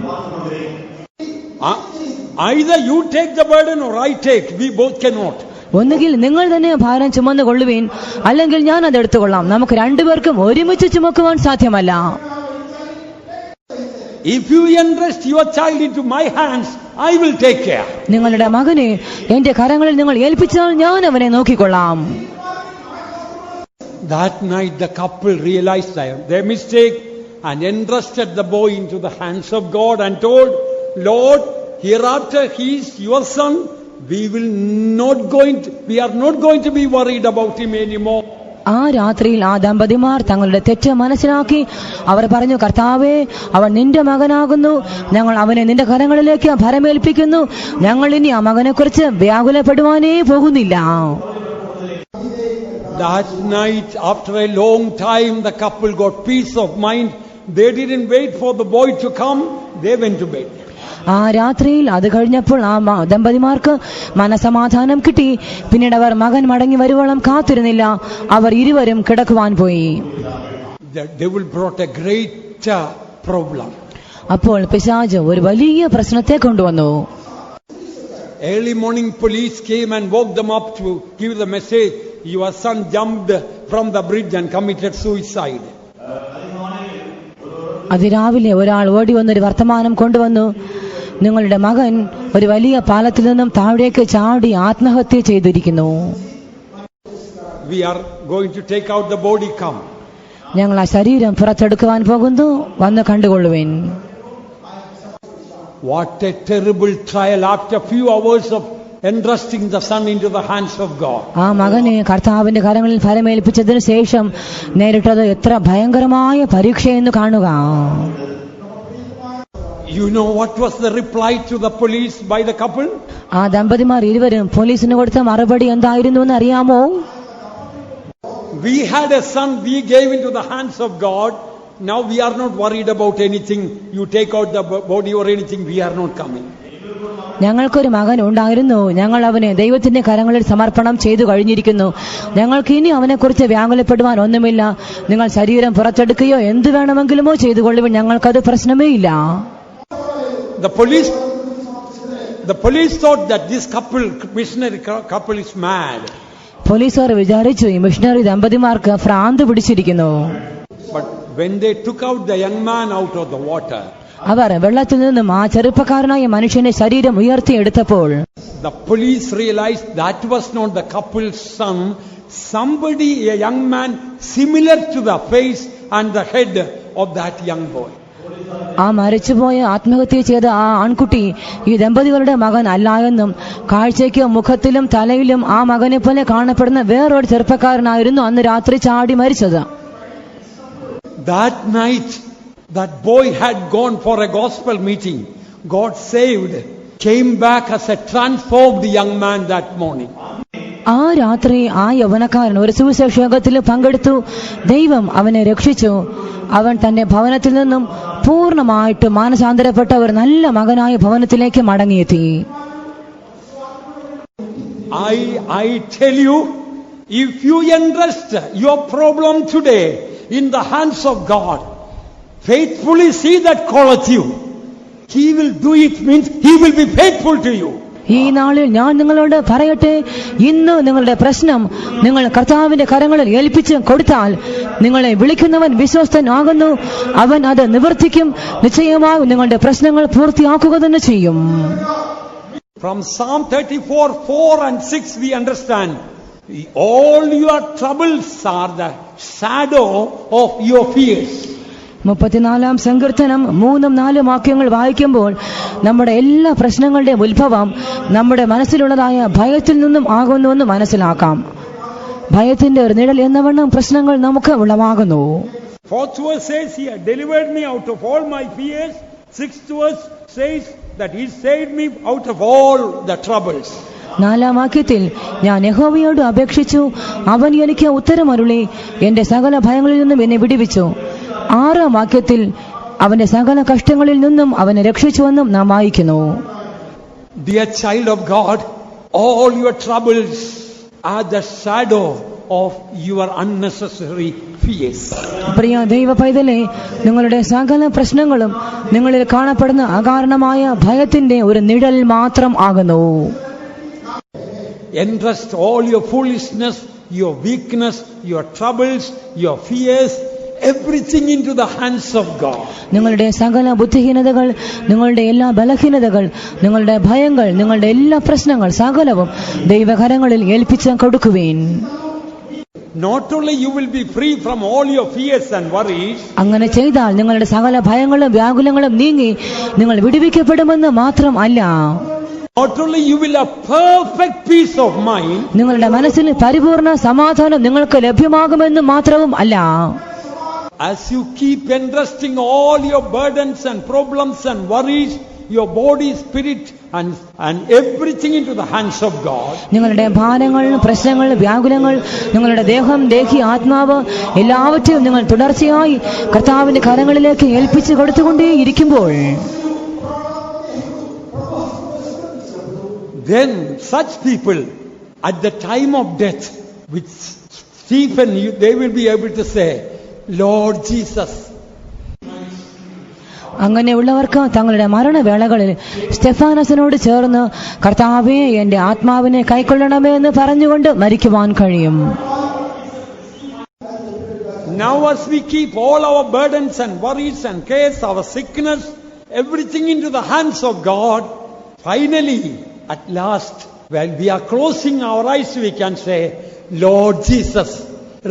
Either you take the burden or I take. We both cannot. ഒന്നുകിൽ നിങ്ങൾ തന്നെ ഭാരം ചുമന്നു കൊള്ളുവീൻ, അല്ലെങ്കിൽ ഞാൻ അത് എടുത്തുകൊള്ളാം. നമുക്ക് രണ്ടുപേർക്കും ഒരുമിച്ച് ചുമക്കുവാൻ സാധ്യമല്ല. If you entrust your child into my hands, I will take care. നിങ്ങളുടെ മകനെ എന്റെ കരങ്ങളിൽ നിങ്ങൾ ഏൽപ്പിച്ചാൽ ഞാൻ അവനെ നോക്കിക്കൊള്ളാം. That night the couple realized their mistake and entrusted the boy into the hands of God and told, Lord, hereafter he is your son. We are not going to be worried about him anymore. ആ രാത്രിയിൽ ആ ദമ്പതിമാർ തങ്ങളുടെ തെറ്റ് മനസ്സിലാക്കി അവർ പറഞ്ഞു, കർത്താവേ, അവൻ നിന്റെ മകനാകുന്നു, ഞങ്ങൾ അവനെ നിന്റെ കരങ്ങളിലേക്ക് ഭരമേൽപ്പിക്കുന്നു, ഞങ്ങൾ ഇനി ആ മകനെക്കുറിച്ച് വ്യാകുലപ്പെടുവാനേ പോകുന്നില്ല. That night, after a long time, the couple got peace of mind. They didn't wait for the boy to come. They went to bed. ആ രാത്രിയിൽ അത് കഴിഞ്ഞപ്പോൾ ആ ദമ്പതിമാർക്ക് മനസമാധാനം കിട്ടി. പിന്നീട് അവർ മകൻ മടങ്ങി വരുവോളം കാത്തിരുന്നില്ല. അവർ ഇരുവരും കിടക്കുവാൻ പോയി. The devil brought a great problem. അപ്പോൾ പിശാച് ഒരു വലിയ പ്രശ്നത്തെ കൊണ്ടുവന്നു. Early morning police came and woke them up to give the message, your son jumped from the bridge and committed suicide. അതിരാവിലെ ഒരാൾ ഓടി വന്നൊരു വർത്തമാനം കൊണ്ടുവന്നു, നിങ്ങളുടെ മകൻ ഒരു വലിയ പാലത്തിൽ നിന്നും താഴേക്ക് ചാടി ആത്മഹത്യ ചെയ്തിരിക്കുന്നു. We are going to take out the body, come. ഞങ്ങൾ ആ ശരീരം പുറത്തെടുക്കുവാൻ പോകുന്നു, വന്ന് കണ്ടുകൊള്ളുവിൻ. What a terrible trial after few hours of entrusting the son into the hands of God. ആ മകനെ കർത്താവിന്റെ കരങ്ങളിൽ ഫലമേൽപ്പിച്ചതിനു ശേഷം നേരിട്ടത് എത്ര ഭയങ്കരമായ പരീക്ഷയെന്ന് കാണുക. You know what was the reply to the police by the couple? ആ ദമ്പതിമാർ ഇരുവരും പോലീസിന് കൊടുത്ത മറുപടി എന്തായിരുന്നു എന്ന് അറിയാമോ? We had a son, we gave into the hands of God. Now we are not worried about anything. You take out the body or anything, we are not coming. ഞങ്ങൾക്കൊരു മകൻ ഉണ്ടായിരുന്നു, ഞങ്ങൾ അവനെ ദൈവത്തിന്റെ കരങ്ങളിൽ സമർപ്പണം ചെയ്തു കഴിഞ്ഞിരിക്കുന്നു, ഞങ്ങൾക്ക് ഇനി അവനെക്കുറിച്ച് വ്യാകുലപ്പെടുവാൻ ഒന്നുമില്ല. നിങ്ങൾ ശരീരം പുറത്തെടുക്കുകയോ എന്ത് വേണമെങ്കിലുമോ ചെയ്തുകൊള്ളുവിൻ, ഞങ്ങൾക്കത് പ്രശ്നമേ ഇല്ല. The police thought that this missionary couple is mad. പോലീസുകാർ വിചാരിച്ചു ഈ മിഷണറി ദമ്പതിമാർക്ക് ഭ്രാന്ത് പിടിച്ചിരിക്കുന്നു. But when they took out the young man out of the water, അവർ വെള്ളത്തിൽ നിന്നും ആ ചെറുപ്പക്കാരനായ മനുഷ്യന്റെ ശരീരം ഉയർത്തിയെടുത്തപ്പോൾ the police realized that was not the couple's son. Somebody, a young man similar to the face and the head of that young boy. ആ മരിച്ചുപോയ ആത്മഹത്യ ചെയ്ത ആ ആൺകുട്ടി ഈ ദമ്പതികളുടെ മകൻ അല്ല എന്നും കാഴ്ചയ്ക്ക് മുഖത്തിലും തലയിലും ആ മകനെ പോലെ കാണപ്പെടുന്ന വേറൊരു ചെറുപ്പക്കാരനായിരുന്നു അന്ന് രാത്രി ചാടി മരിച്ചത്. That night that boy had gone for a gospel meeting. God saved, came back as a transformed young man that morning. ആ രാത്രി ആ യൗവനക്കാരൻ ഒരു സുവിശേഷ യോഗത്തിൽ പങ്കെടുത്തു. ദൈവം അവനെ രക്ഷിച്ചു. അവൻ തന്റെ ഭവനത്തിൽ നിന്നും പൂർണ്ണമായിട്ട് മാനസാന്തരപ്പെട്ട ഒരു നല്ല മകനായ ഭവനത്തിലേക്ക് മടങ്ങിയെത്തി. I tell you, if you entrust your problem today in the hands of God, faithfully see that calleth you, He will do it, means He will be faithful to you. ഈ നാളിൽ ഞാൻ നിങ്ങളോട് പറയട്ടെ, ഇന്ന് നിങ്ങളുടെ പ്രശ്നം നിങ്ങൾ കർത്താവിന്റെ കരങ്ങളിൽ ഏൽപ്പിച്ച് കൊടുത്താൽ നിങ്ങളെ വിളിക്കുന്നവൻ വിശ്വസ്തനാകുന്നു, അവൻ അത് നിവർത്തിക്കും. നിശ്ചയമായും നിങ്ങളുടെ പ്രശ്നങ്ങൾ പൂർത്തിയാക്കുക തന്നെ ചെയ്യും. From Psalm 34:4 and 6 we understand all your troubles are the shadow of your fears. 34-ാം സങ്കീർത്തനം 3-4 വാക്യങ്ങൾ വായിക്കുമ്പോൾ നമ്മുടെ എല്ലാ പ്രശ്നങ്ങളുടെയും ഉത്ഭവം നമ്മുടെ മനസ്സിലുള്ളതായ ഭയത്തിൽ നിന്നും ആകുന്നുവെന്ന് മനസ്സിലാക്കാം. ഭയത്തിന്റെ ഒരു നിഴൽ എന്നവണ്ണം പ്രശ്നങ്ങൾ നമുക്ക് ഉളവാകുന്നു. 4th verse says, He had delivered me out of all my fears. 6th verse says that He saved me out of all the troubles. 4-ാം വാക്യത്തിൽ ഞാൻ യഹോവയോട് അപേക്ഷിച്ചു, അവൻ എനിക്ക് ഉത്തരമരുളി, എന്റെ സകല ഭയങ്ങളിൽ നിന്നും എന്നെ വിടുവിച്ചു. 6-ാം വാക്യത്തിൽ അവന്റെ സകല കഷ്ടങ്ങളിൽ നിന്നും അവനെ രക്ഷിച്ചുവെന്നും നാം വായിക്കുന്നു. Dear child of God, all your troubles are the shadow of your unnecessary fears. പ്രിയ ദൈവ പൈതലേ, നിങ്ങളുടെ സകല പ്രശ്നങ്ങളും നിങ്ങളിൽ കാണപ്പെടുന്ന അകാരണമായ ഭയത്തിന്റെ ഒരു നിഴൽ മാത്രം ആകുന്നു. Entrust all your foolishness, your weakness, your troubles, your fears, everything into the hands of God. നിങ്ങളുടെ സകല ബുദ്ധിഹീനതകൾ, നിങ്ങളുടെ എല്ലാ ബലഹീനതകൾ, നിങ്ങളുടെ ഭയങ്ങൾ, നിങ്ങളുടെ എല്ലാ പ്രശ്നങ്ങൾ സകലവും ദൈവകരങ്ങളിൽ ഏൽപ്പിച്ച് കൊടുക്കുവേൻ. Not only you will be free from all your fears and worries, അങ്ങനെ ചെയ്താൽ നിങ്ങളുടെ സകല ഭയങ്ങളും വ്യാകുലങ്ങളും നീങ്ങി നിങ്ങൾ വിടുവിക്കപ്പെടുമെന്ന് മാത്രം അല്ല, not only you will have perfect peace of mind, നിങ്ങളുടെ മനസ്സിൽ പരിപൂർണ സമാധാനം നിങ്ങൾക്ക് ലഭ്യമാകുമെന്ന് മാത്രവും അല്ല, as you keep entrusting all your burdens and problems and worries, your body, spirit and everything into the hands of God. നിങ്ങളുടെ ഭാരങ്ങൾ, പ്രശ്നങ്ങൾ, വ്യാകുലങ്ങൾ, നിങ്ങളുടെ ദേഹം, ദേഹി, ആത്മാവ് എല്ലാവற்றைയും നിങ്ങൾ തുടർച്ചയായി കർത്താവിന്റെ കരങ്ങളിലേക്ക് ഏൽപ്പിച്ചു കൊടുത്തുകൊണ്ടേയിരിക്കുമ്പോൾ, then such people at the time of death, with Stephen, they will be able to say, Lord Jesus. അങ്ങനെയുള്ളവർക്ക് തങ്ങളുടെ മരണവേളകളിൽ സ്തെഫാനസിനോട് ചേർന്ന് കർത്താവേ, എന്റെ ആത്മാവിനെ കൈക്കൊള്ളണമേ എന്ന് പറഞ്ഞുകൊണ്ട് മരിക്കുവാൻ കഴിയും. Now as we keep all our burdens and worries and cares, our sickness, everything into the hands of God, finally, at last, while we are closing our eyes, we can say, Lord Jesus,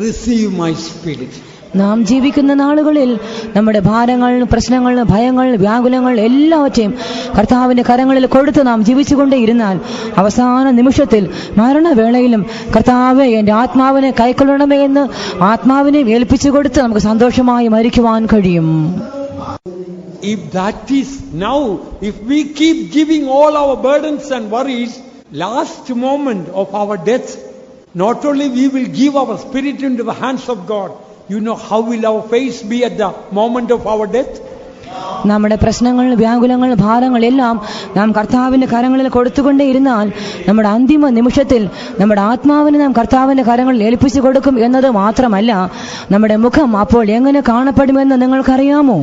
receive my spirit. നാം ജീവിക്കുന്ന നാളുകളിൽ നമ്മുടെ ഭാരങ്ങൾ, പ്രശ്നങ്ങൾ, ഭയങ്ങൾ, വ്യാകുലങ്ങൾ എല്ലാവற்றைയും കർത്താവിന്റെ കരങ്ങളിൽ കൊടുത്ത് നാം ജീവിച്ചുകൊണ്ടേയിരുന്നാൽ അവസാന നിമിഷത്തിൽ മരണവേളയിലും കർത്താവേ, എന്റെ ആത്മാവിനെ കൈക്കൊള്ളണമേ എന്ന് ആത്മാവിനെ ഏൽപ്പിച്ചു കൊടുത്ത് നമുക്ക് സന്തോഷമായി മരിക്കുവാൻ കഴിയും. If that is now, if we keep giving all our burdens and worries, last moment of our death, not only we will give our spirit into the hands of God, you know how will our face be at the moment of our death? നമ്മുടെ പ്രശ്നങ്ങൾ, വ്യാകുലങ്ങൾ, ഭാരങ്ങൾ എല്ലാം നാം കർത്താവിന്റെ കരങ്ങളിൽ കൊടുത്തുകൊണ്ടേയിരുന്നാൽ നമ്മുടെ അന്തിമ നിമിഷത്തിൽ നമ്മുടെ ആത്മാവിനെ നാം കർത്താവിന്റെ കരങ്ങളിൽ ഏൽപ്പിച്ചു കൊടുക്കും എന്നത് മാത്രമല്ല, നമ്മുടെ മുഖം അപ്പോൾ എങ്ങനെ കാണപ്പെടുമെന്ന് നിങ്ങൾക്കറിയാമോ?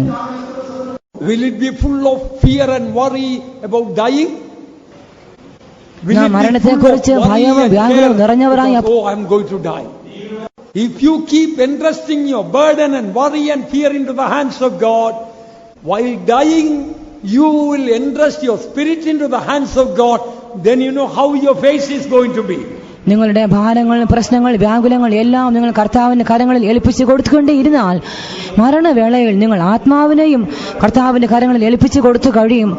Will it be full of fear and worry about dying? നാം മരണത്തെക്കുറിച്ച് ഭയവും വ്യാകുലവും നിറഞ്ഞവരായി, oh, I am going to die. If you keep entrusting your burden and worry and fear into the hands of God, while dying, you will entrust your spirit into the hands of God, then you know how your face is going to be. നിങ്ങളുടെ ഭാരങ്ങൾ, പ്രശ്നങ്ങൾ, വ്യാകുലങ്ങൾ എല്ലാം നിങ്ങൾ കർത്താവിന്റെ കരങ്ങളിൽ ഏൽപ്പിച്ചു കൊടുത്തുകൊണ്ടേയിരുന്നാൽ മരണവേളയിൽ നിങ്ങൾ ആത്മാവിനെയും കർത്താവിന്റെ കരങ്ങളിൽ ഏൽപ്പിച്ചു കൊടുത്തു കഴിയും.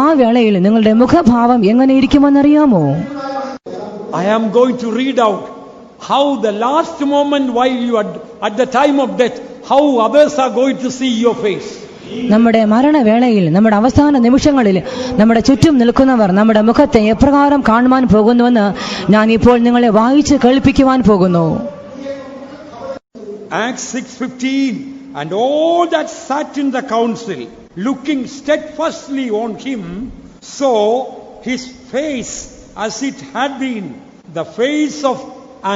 ആ വേളയിൽ നിങ്ങളുടെ മുഖഭാവം എങ്ങനെ ഇരിക്കുമെന്നറിയാമോ? I am going to read out how the last moment while you are at the time of death, how others are going to see your face. നമ്മുടെ മരണവേളയിൽ, നമ്മുടെ അവസാന നിമിഷങ്ങളിൽ നമ്മുടെ ചുറ്റും നിൽക്കുന്നവർ നമ്മുടെ മുഖത്തെ എപ്രകാരം കാണുവാൻ പോകുന്നുവെന്ന് ഞാൻ ഇപ്പോൾ നിങ്ങളെ വായിച്ച് കേൾപ്പിക്കുവാൻ പോകുന്നു. Acts 6:15, and all that sat in the council, looking steadfastly on him, saw his face as it had been the face of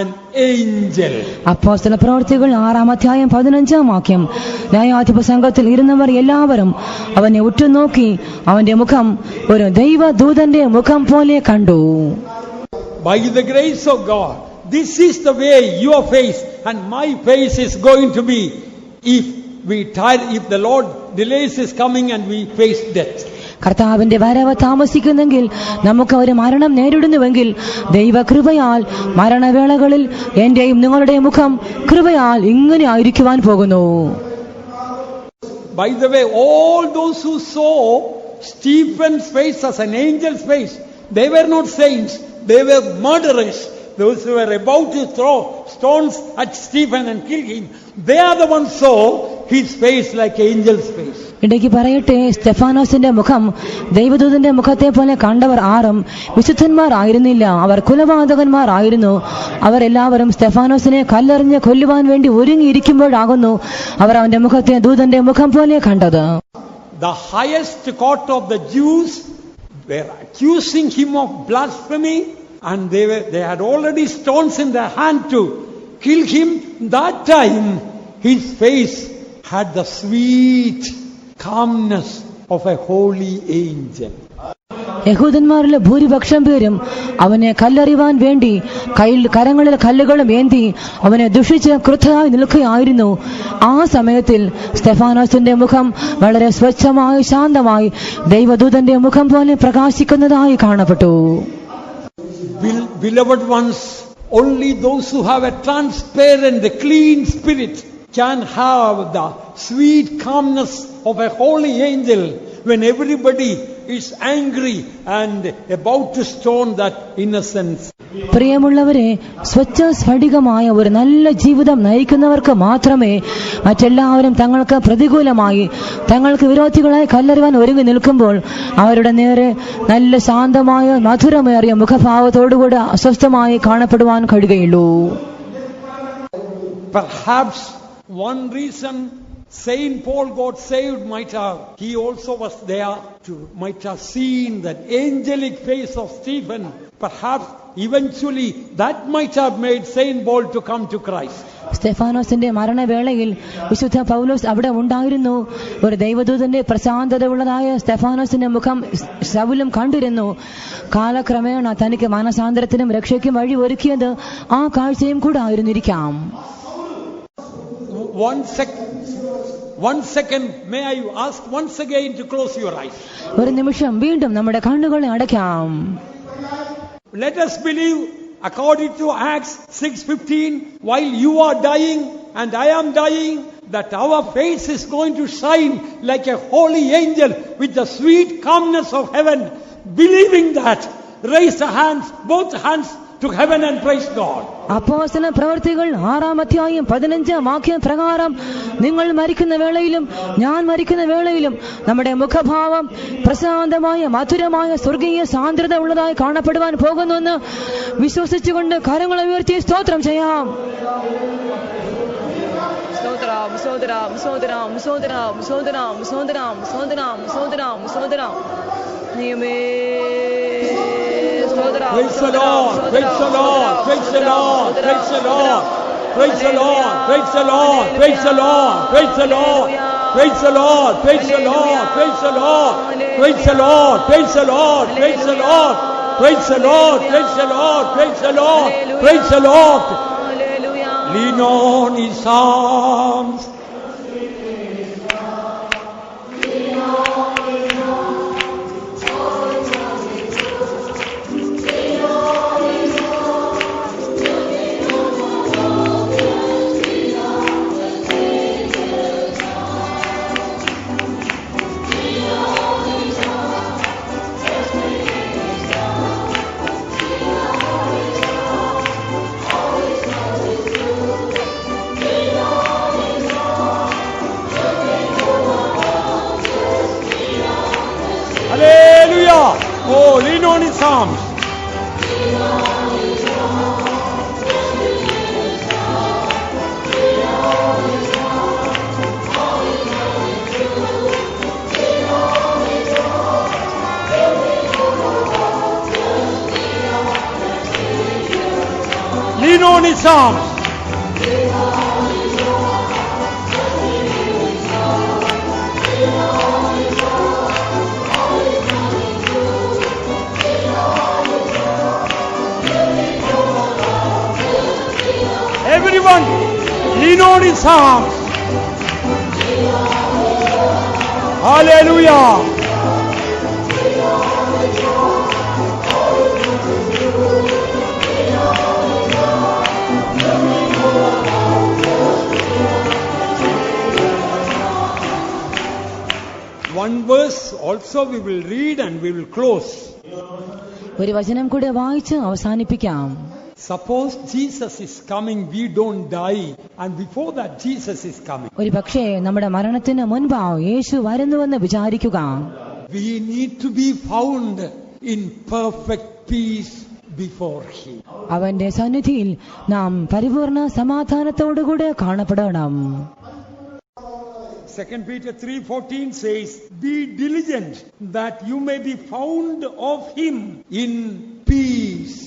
an angel. അപ്പോസ്തല പ്രവൃത്തികൾ 6-15 വാക്യം. ന്യായാധിപ സംഘത്തിൽ ഇരുന്നവർ എല്ലാവരും അവനെ ഉറ്റുനോക്കി അവന്റെ മുഖം ഒരു ദൈവദൂതന്റെ മുഖം പോലെ കണ്ടു. By the grace of God, this is the way your face and my face is going to be if the Lord delays his coming and we face death. കർത്താവിന്റെ വരവ് താമസിക്കുന്നെങ്കിൽ, നമുക്ക് ഒരു മരണം നേരിടുന്നുവെങ്കിൽ, ദൈവകൃപയാൽ മരണവേളകളിൽ എന്റെയും നിങ്ങളുടെ മുഖം കൃപയാൽ ഇങ്ങനെ ആയിരിക്കുവാൻ പോകുന്നു. By the way, all those who saw Stephen's face as an angel's face, they were not saints, they were murderers. Those who were about to throw stones at Stephen and kill him, they are the ones saw his face like angel's face. ഇടയ്ക്ക് പറയട്ടെ, സ്തെഫാനോസിന്റെ മുഖം ദൈവദൂതന്റെ മുഖത്തെ പോലെ കണ്ടവർ ആരും വിശുദ്ധന്മാർ ആയിരുന്നില്ല, അവർ കുലപാതകന്മാർ ആയിരുന്നു. അവരെല്ലാവരും സ്തെഫാനോസിനെ കല്ലെറിഞ്ഞ് കൊല്ലുവാൻ വേണ്ടി ഒരുങ്ങിയിരിക്കുമ്പോഴാകുന്നു അവർ അവന്റെ മുഖത്തെ ദൂതന്റെ മുഖം പോലെ കണ്ടത്. The highest court of the Jews were accusing him of blasphemy and they had already stones in their hand to kill him. That time his face had the sweet calmness of a holy angel. യഹൂദന്മാരിലെ ഭൂരിപക്ഷം പേരും അവനെ കല്ലെറിയുവാൻ വേണ്ടി കരങ്ങളിൽ കല്ലുകളും ഏന്തി അവനെ ദുഷിച്ച് ക്രുദ്ധരായി നിൽക്കുകയായിരുന്നു. ആ സമയത്തിൽ സ്തെഫാനോസിന്റെ മുഖം വളരെ സ്വച്ഛമായി ശാന്തമായി ദൈവദൂതന്റെ മുഖം പോലെ പ്രകാശിക്കുന്നതായി കാണപ്പെട്ടു. Beloved ones, only those who have a transparent, clean spirit can have the sweet calmness of a holy angel when everybody is angry and about to stone that innocence. പ്രിയമുള്ളവരെ, സ്വച്ഛ സ്ഫടികമായ ഒരു നല്ല ജീവിതം നയിക്കുന്നവർക്ക് മാത്രമേ മറ്റെല്ലാവരും തങ്ങൾക്ക് പ്രതികൂലമായി തങ്ങൾക്ക് വിരോധികളായി കല്ലെറിയാൻ ഒരുങ്ങി നിൽക്കുമ്പോൾ അവരുടെ നേരെ നല്ല ശാന്തമായ മധുരമേറിയ മുഖഭാവത്തോടുകൂടി അസ്വസ്ഥമായി കാണപ്പെടുവാൻ കഴിയുകയുള്ളൂ. Perhaps one reason Saint Paul got saved he also was there might have seen that angelic face of Stephen. Perhaps eventually that might have made Saint Paul to come to Christ. സ്തെഫാനോസിന്റെ മരണവേളയിൽ വിശുദ്ധ പൗലോസ് അവിടെ ഉണ്ടായിരുന്നു. ഒരു ദൈവദൂതന്റെ പ്രശാന്തതയുള്ളതായ സ്തെഫാനോസിന്റെ മുഖം ശൗലും കണ്ടിരുന്നു. കാലക്രമേണ തനിക്ക് മാനസാന്തരത്തിനും രക്ഷയ്ക്കും വഴി ഒരുക്കിയത് ആ കാഴ്ചയും കൂടെ ആയിരുന്നിരിക്കാം. One second, may I ask once again to close your eyes. ഒരു നിമിഷം വീണ്ടും നമ്മുടെ കണ്ണുകളെ അടയ്ക്കാം. Let us believe, according to Acts 6:15, while you are dying and I am dying, that our face is going to shine like a holy angel with the sweet calmness of heaven. Believing that, raise the hands, both hands to heaven and praise God. അപ്പോസ്തല പ്രവൃത്തികൾ 6-ാം അധ്യായം 15-ാം വാക്യം പ്രകാരം നിങ്ങൾ മരിക്കുന്ന വേളയിലും ഞാൻ മരിക്കുന്ന വേളയിലും നമ്മുടെ മുഖഭാവം പ്രശാന്തമായ മധുരമായ സ്വർഗീയ സാന്ദ്രത ഉള്ളതായി കാണപ്പെടുവാൻ പോകുന്നുവെന്ന് വിശ്വസിച്ചുകൊണ്ട് കരങ്ങളെ ഉയർത്തി സ്തോത്രം ചെയ്യാം. സ്തോത്രം സ്തോത്രം സ്തോത്രം സ്തോത്രം സ്തോത്രം സ്തോത്രം സ്തോത്രം സ്തോത്രം സ്തോത്രം നിയമേ. Praise the Lord, praise the Lord, praise the Lord, praise the Lord, praise the Lord, praise the Lord, praise the Lord, praise the Lord, praise the Lord, praise the Lord, praise the Lord, praise the Lord, praise the Lord, praise the Lord, praise the Lord, praise the Lord, praise the Lord, praise the Lord. Lean on His arms. Hallelujah! Oh, lean on His arms. Lean on His arms. Everyone, lean on His arms. Hallelujah. One verse also we will read and we will close. ഒരു വചനം കൂടെ വായിച്ച് അവസാനിപ്പിക്കാം. Suppose Jesus is coming, we don't die, and before that Jesus is coming. ഒരു പക്ഷേ നമ്മുടെ മരണത്തിന് മുൻപ് യേശു വരുന്നുവെന്ന് വിചാരിക്കുക. We need to be found in perfect peace before Him. അവന്റെ സന്നിധിയിൽ നാം പരിപൂർണ സമാധാനത്തോടുകൂടെ കാണപ്പെടണം. 2 Peter 3:14 says, be diligent that you may be found of Him in peace.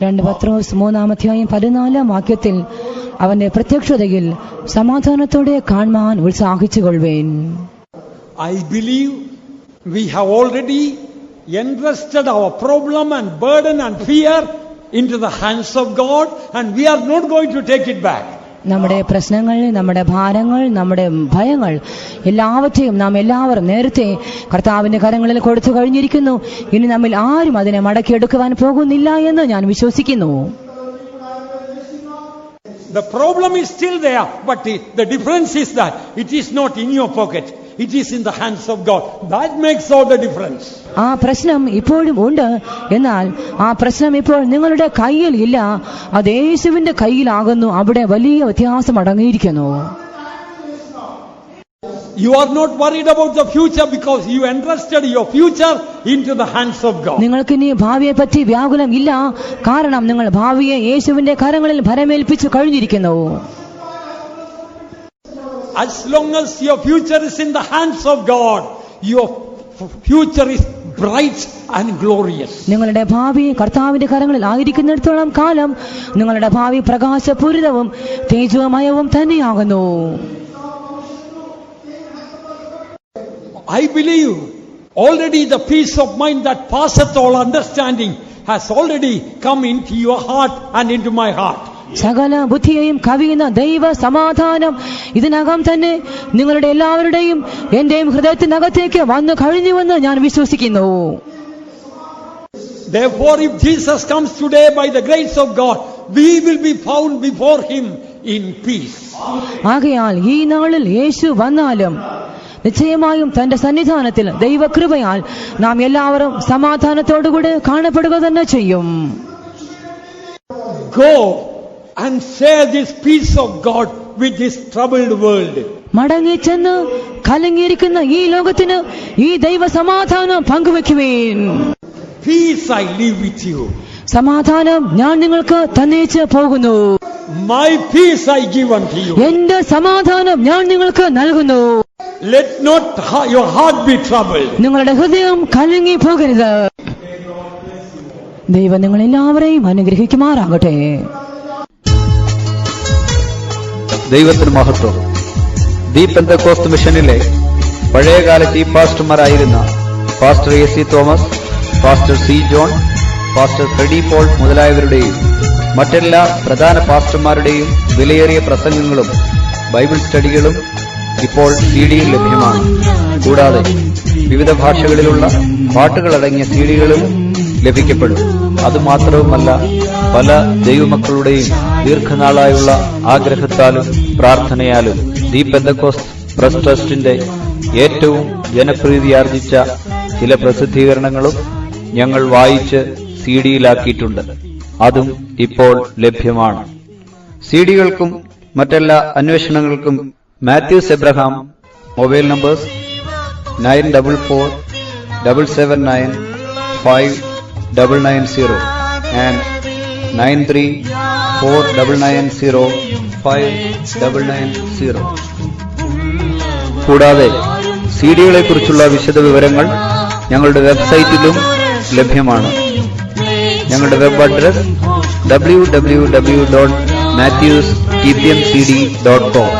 2 പത്രോസ് 3:14 അവന്റെ പ്രത്യക്ഷതയിൽ സമാധാനത്തോടെ കാണുവാൻ ഉത്സാഹിച്ചുകൊള്ളുവേൻ. I believe we have already entrusted our problem and burden and fear into the hands of God, and we are not going to take it back. നമ്മുടെ പ്രശ്നങ്ങൾ, നമ്മുടെ ഭാരങ്ങൾ, നമ്മുടെ ഭയങ്ങൾ എല്ലാവற்റെയും നാം എല്ലാവരും നേരത്തെ കർത്താവിന്റെ കരങ്ങളിൽ കൊടുത്തു കഴിഞ്ഞിരിക്കുന്നു. ഇനി നമ്മിൽ ആരും അതിനെ മടക്കിയെടുക്കുവാൻ പോകുന്നില്ല എന്ന് ഞാൻ വിശ്വസിക്കുന്നു. The problem is still there, but the difference is that it is not in your pocket. It is in the hands of God. That makes all the difference. ആ പ്രശ്നം ഇപ്പോഴും ഉണ്ട്, എന്നാൽ ആ പ്രശ്നം ഇപ്പോൾ നിങ്ങളുടെ കയ്യിൽ ഇല്ല, അത് യേശുവിന്റെ കയ്യിലാകുന്നു. അവിടെ വലിയ വ്യത്യാസം അടങ്ങിയിരിക്കുന്നു. You are not worried about the future because you entrusted your future into the hands of God. നിങ്ങൾക്ക് ഇനി ഭാവിയെ പറ്റി വ്യാകുലം ഇല്ല, കാരണം നിങ്ങൾ ഭാവിയെ യേശുവിന്റെ കരങ്ങളിൽ ഭരമേൽപ്പിച്ചു കഴിഞ്ഞിരിക്കുന്നു. As long as your future is in the hands of God, your future is bright and glorious. നിങ്ങളുടെ ഭാവി കർത്താവിന്റെ കരങ്ങളിൽ ആയിരിക്കുന്നിടത്തോളം കാലം നിങ്ങളുടെ ഭാവി പ്രകാശപൂരിതവും തേജോമയവും തന്നെയാകുന്നു. I believe already the peace of mind that passeth all understanding has already come into your heart and into my heart. സകല ബുദ്ധിയെയും കവിയുന്ന ദൈവ സമാധാനം ഇതിനകം തന്നെ നിങ്ങളുടെ എല്ലാവരുടെയും എന്റെയും ഹൃദയത്തിനകത്തേക്ക് വന്നു കഴിഞ്ഞുവെന്ന് ഞാൻ വിശ്വസിക്കുന്നു. Therefore, if Jesus comes today by the grace of God, we will be found before him in peace. ആകയാൽ ഈ നാളിൽ യേശു വന്നാലും നിശ്ചയമായും തന്റെ സന്നിധാനത്തിൽ ദൈവകൃപയാൽ നാം എല്ലാവരും സമാധാനത്തോടുകൂടെ കാണപ്പെടുക തന്നെ ചെയ്യും. Go and share this peace of God with this troubled world. മടങ്ങി ചെന്ന് കലങ്ങിയിരിക്കുന്ന ഈ ലോകത്തിന് ഈ ദൈവ സമാധാനം പങ്കുവെക്കുവേൻ. Peace I leave with you. സമാധാനം ഞാൻ നിങ്ങൾക്ക് തന്നേച്ച് പോകുന്നു. My peace I give unto you. എന്റെ സമാധാനം ഞാൻ നിങ്ങൾക്ക് നൽകുന്നു. Let not your heart be troubled. നിങ്ങളുടെ ഹൃദയം കലങ്ങി പോകരുത്. ദൈവം നിങ്ങളെല്ലാവരെയും അനുഗ്രഹിക്കുമാറാകട്ടെ. ദൈവത്തിന് മഹത്വം. ദി പെന്തക്കോസ്ത് മിഷനിലെ പഴയകാല ചീഫ് പാസ്റ്റർമാരായിരുന്ന pastor A C Thomas, pastor C John, pastor Freddy Paul മുതലായവരുടെയും മറ്റെല്ലാ പ്രധാന പാസ്റ്റർമാരുടെയും വിലയേറിയ പ്രസംഗങ്ങളും ബൈബിൾ സ്റ്റഡികളും ഇപ്പോൾ സിഡിയിൽ ലഭ്യമാണ്. കൂടാതെ വിവിധ ഭാഷകളിലുള്ള പാട്ടുകളടങ്ങിയ സിഡികളും ലഭിക്കപ്പെടും. അതുമാത്രവുമല്ല, പല ദൈവമക്കളുടെയും ദീർഘനാളായുള്ള ആഗ്രഹത്താലും പ്രാർത്ഥനയാലും ദി പെന്തക്കോസ്ത് പ്രസ് ട്രസ്റ്റിന്റെ ഏറ്റവും ജനപ്രീതിയാർജിച്ച ചില പ്രസിദ്ധീകരണങ്ങളും ഞങ്ങൾ വായിച്ച് സിഡിയിലാക്കിയിട്ടുണ്ട്. അതും ഇപ്പോൾ ലഭ്യമാണ്. സിഡികൾക്കും മറ്റെല്ലാ അന്വേഷണങ്ങൾക്കും Mathews Abraham, mobile numbers 9447795990 and 9349905990. കൂടാതെ സിഡികളെ കുറിച്ചുള്ള വിശദ വിവരങ്ങൾ ഞങ്ങളുടെ വെബ്സൈറ്റിലും ലഭ്യമാണ്. ഞങ്ങളുടെ വെബ് അഡ്രസ് www.matthewstpmcd.com.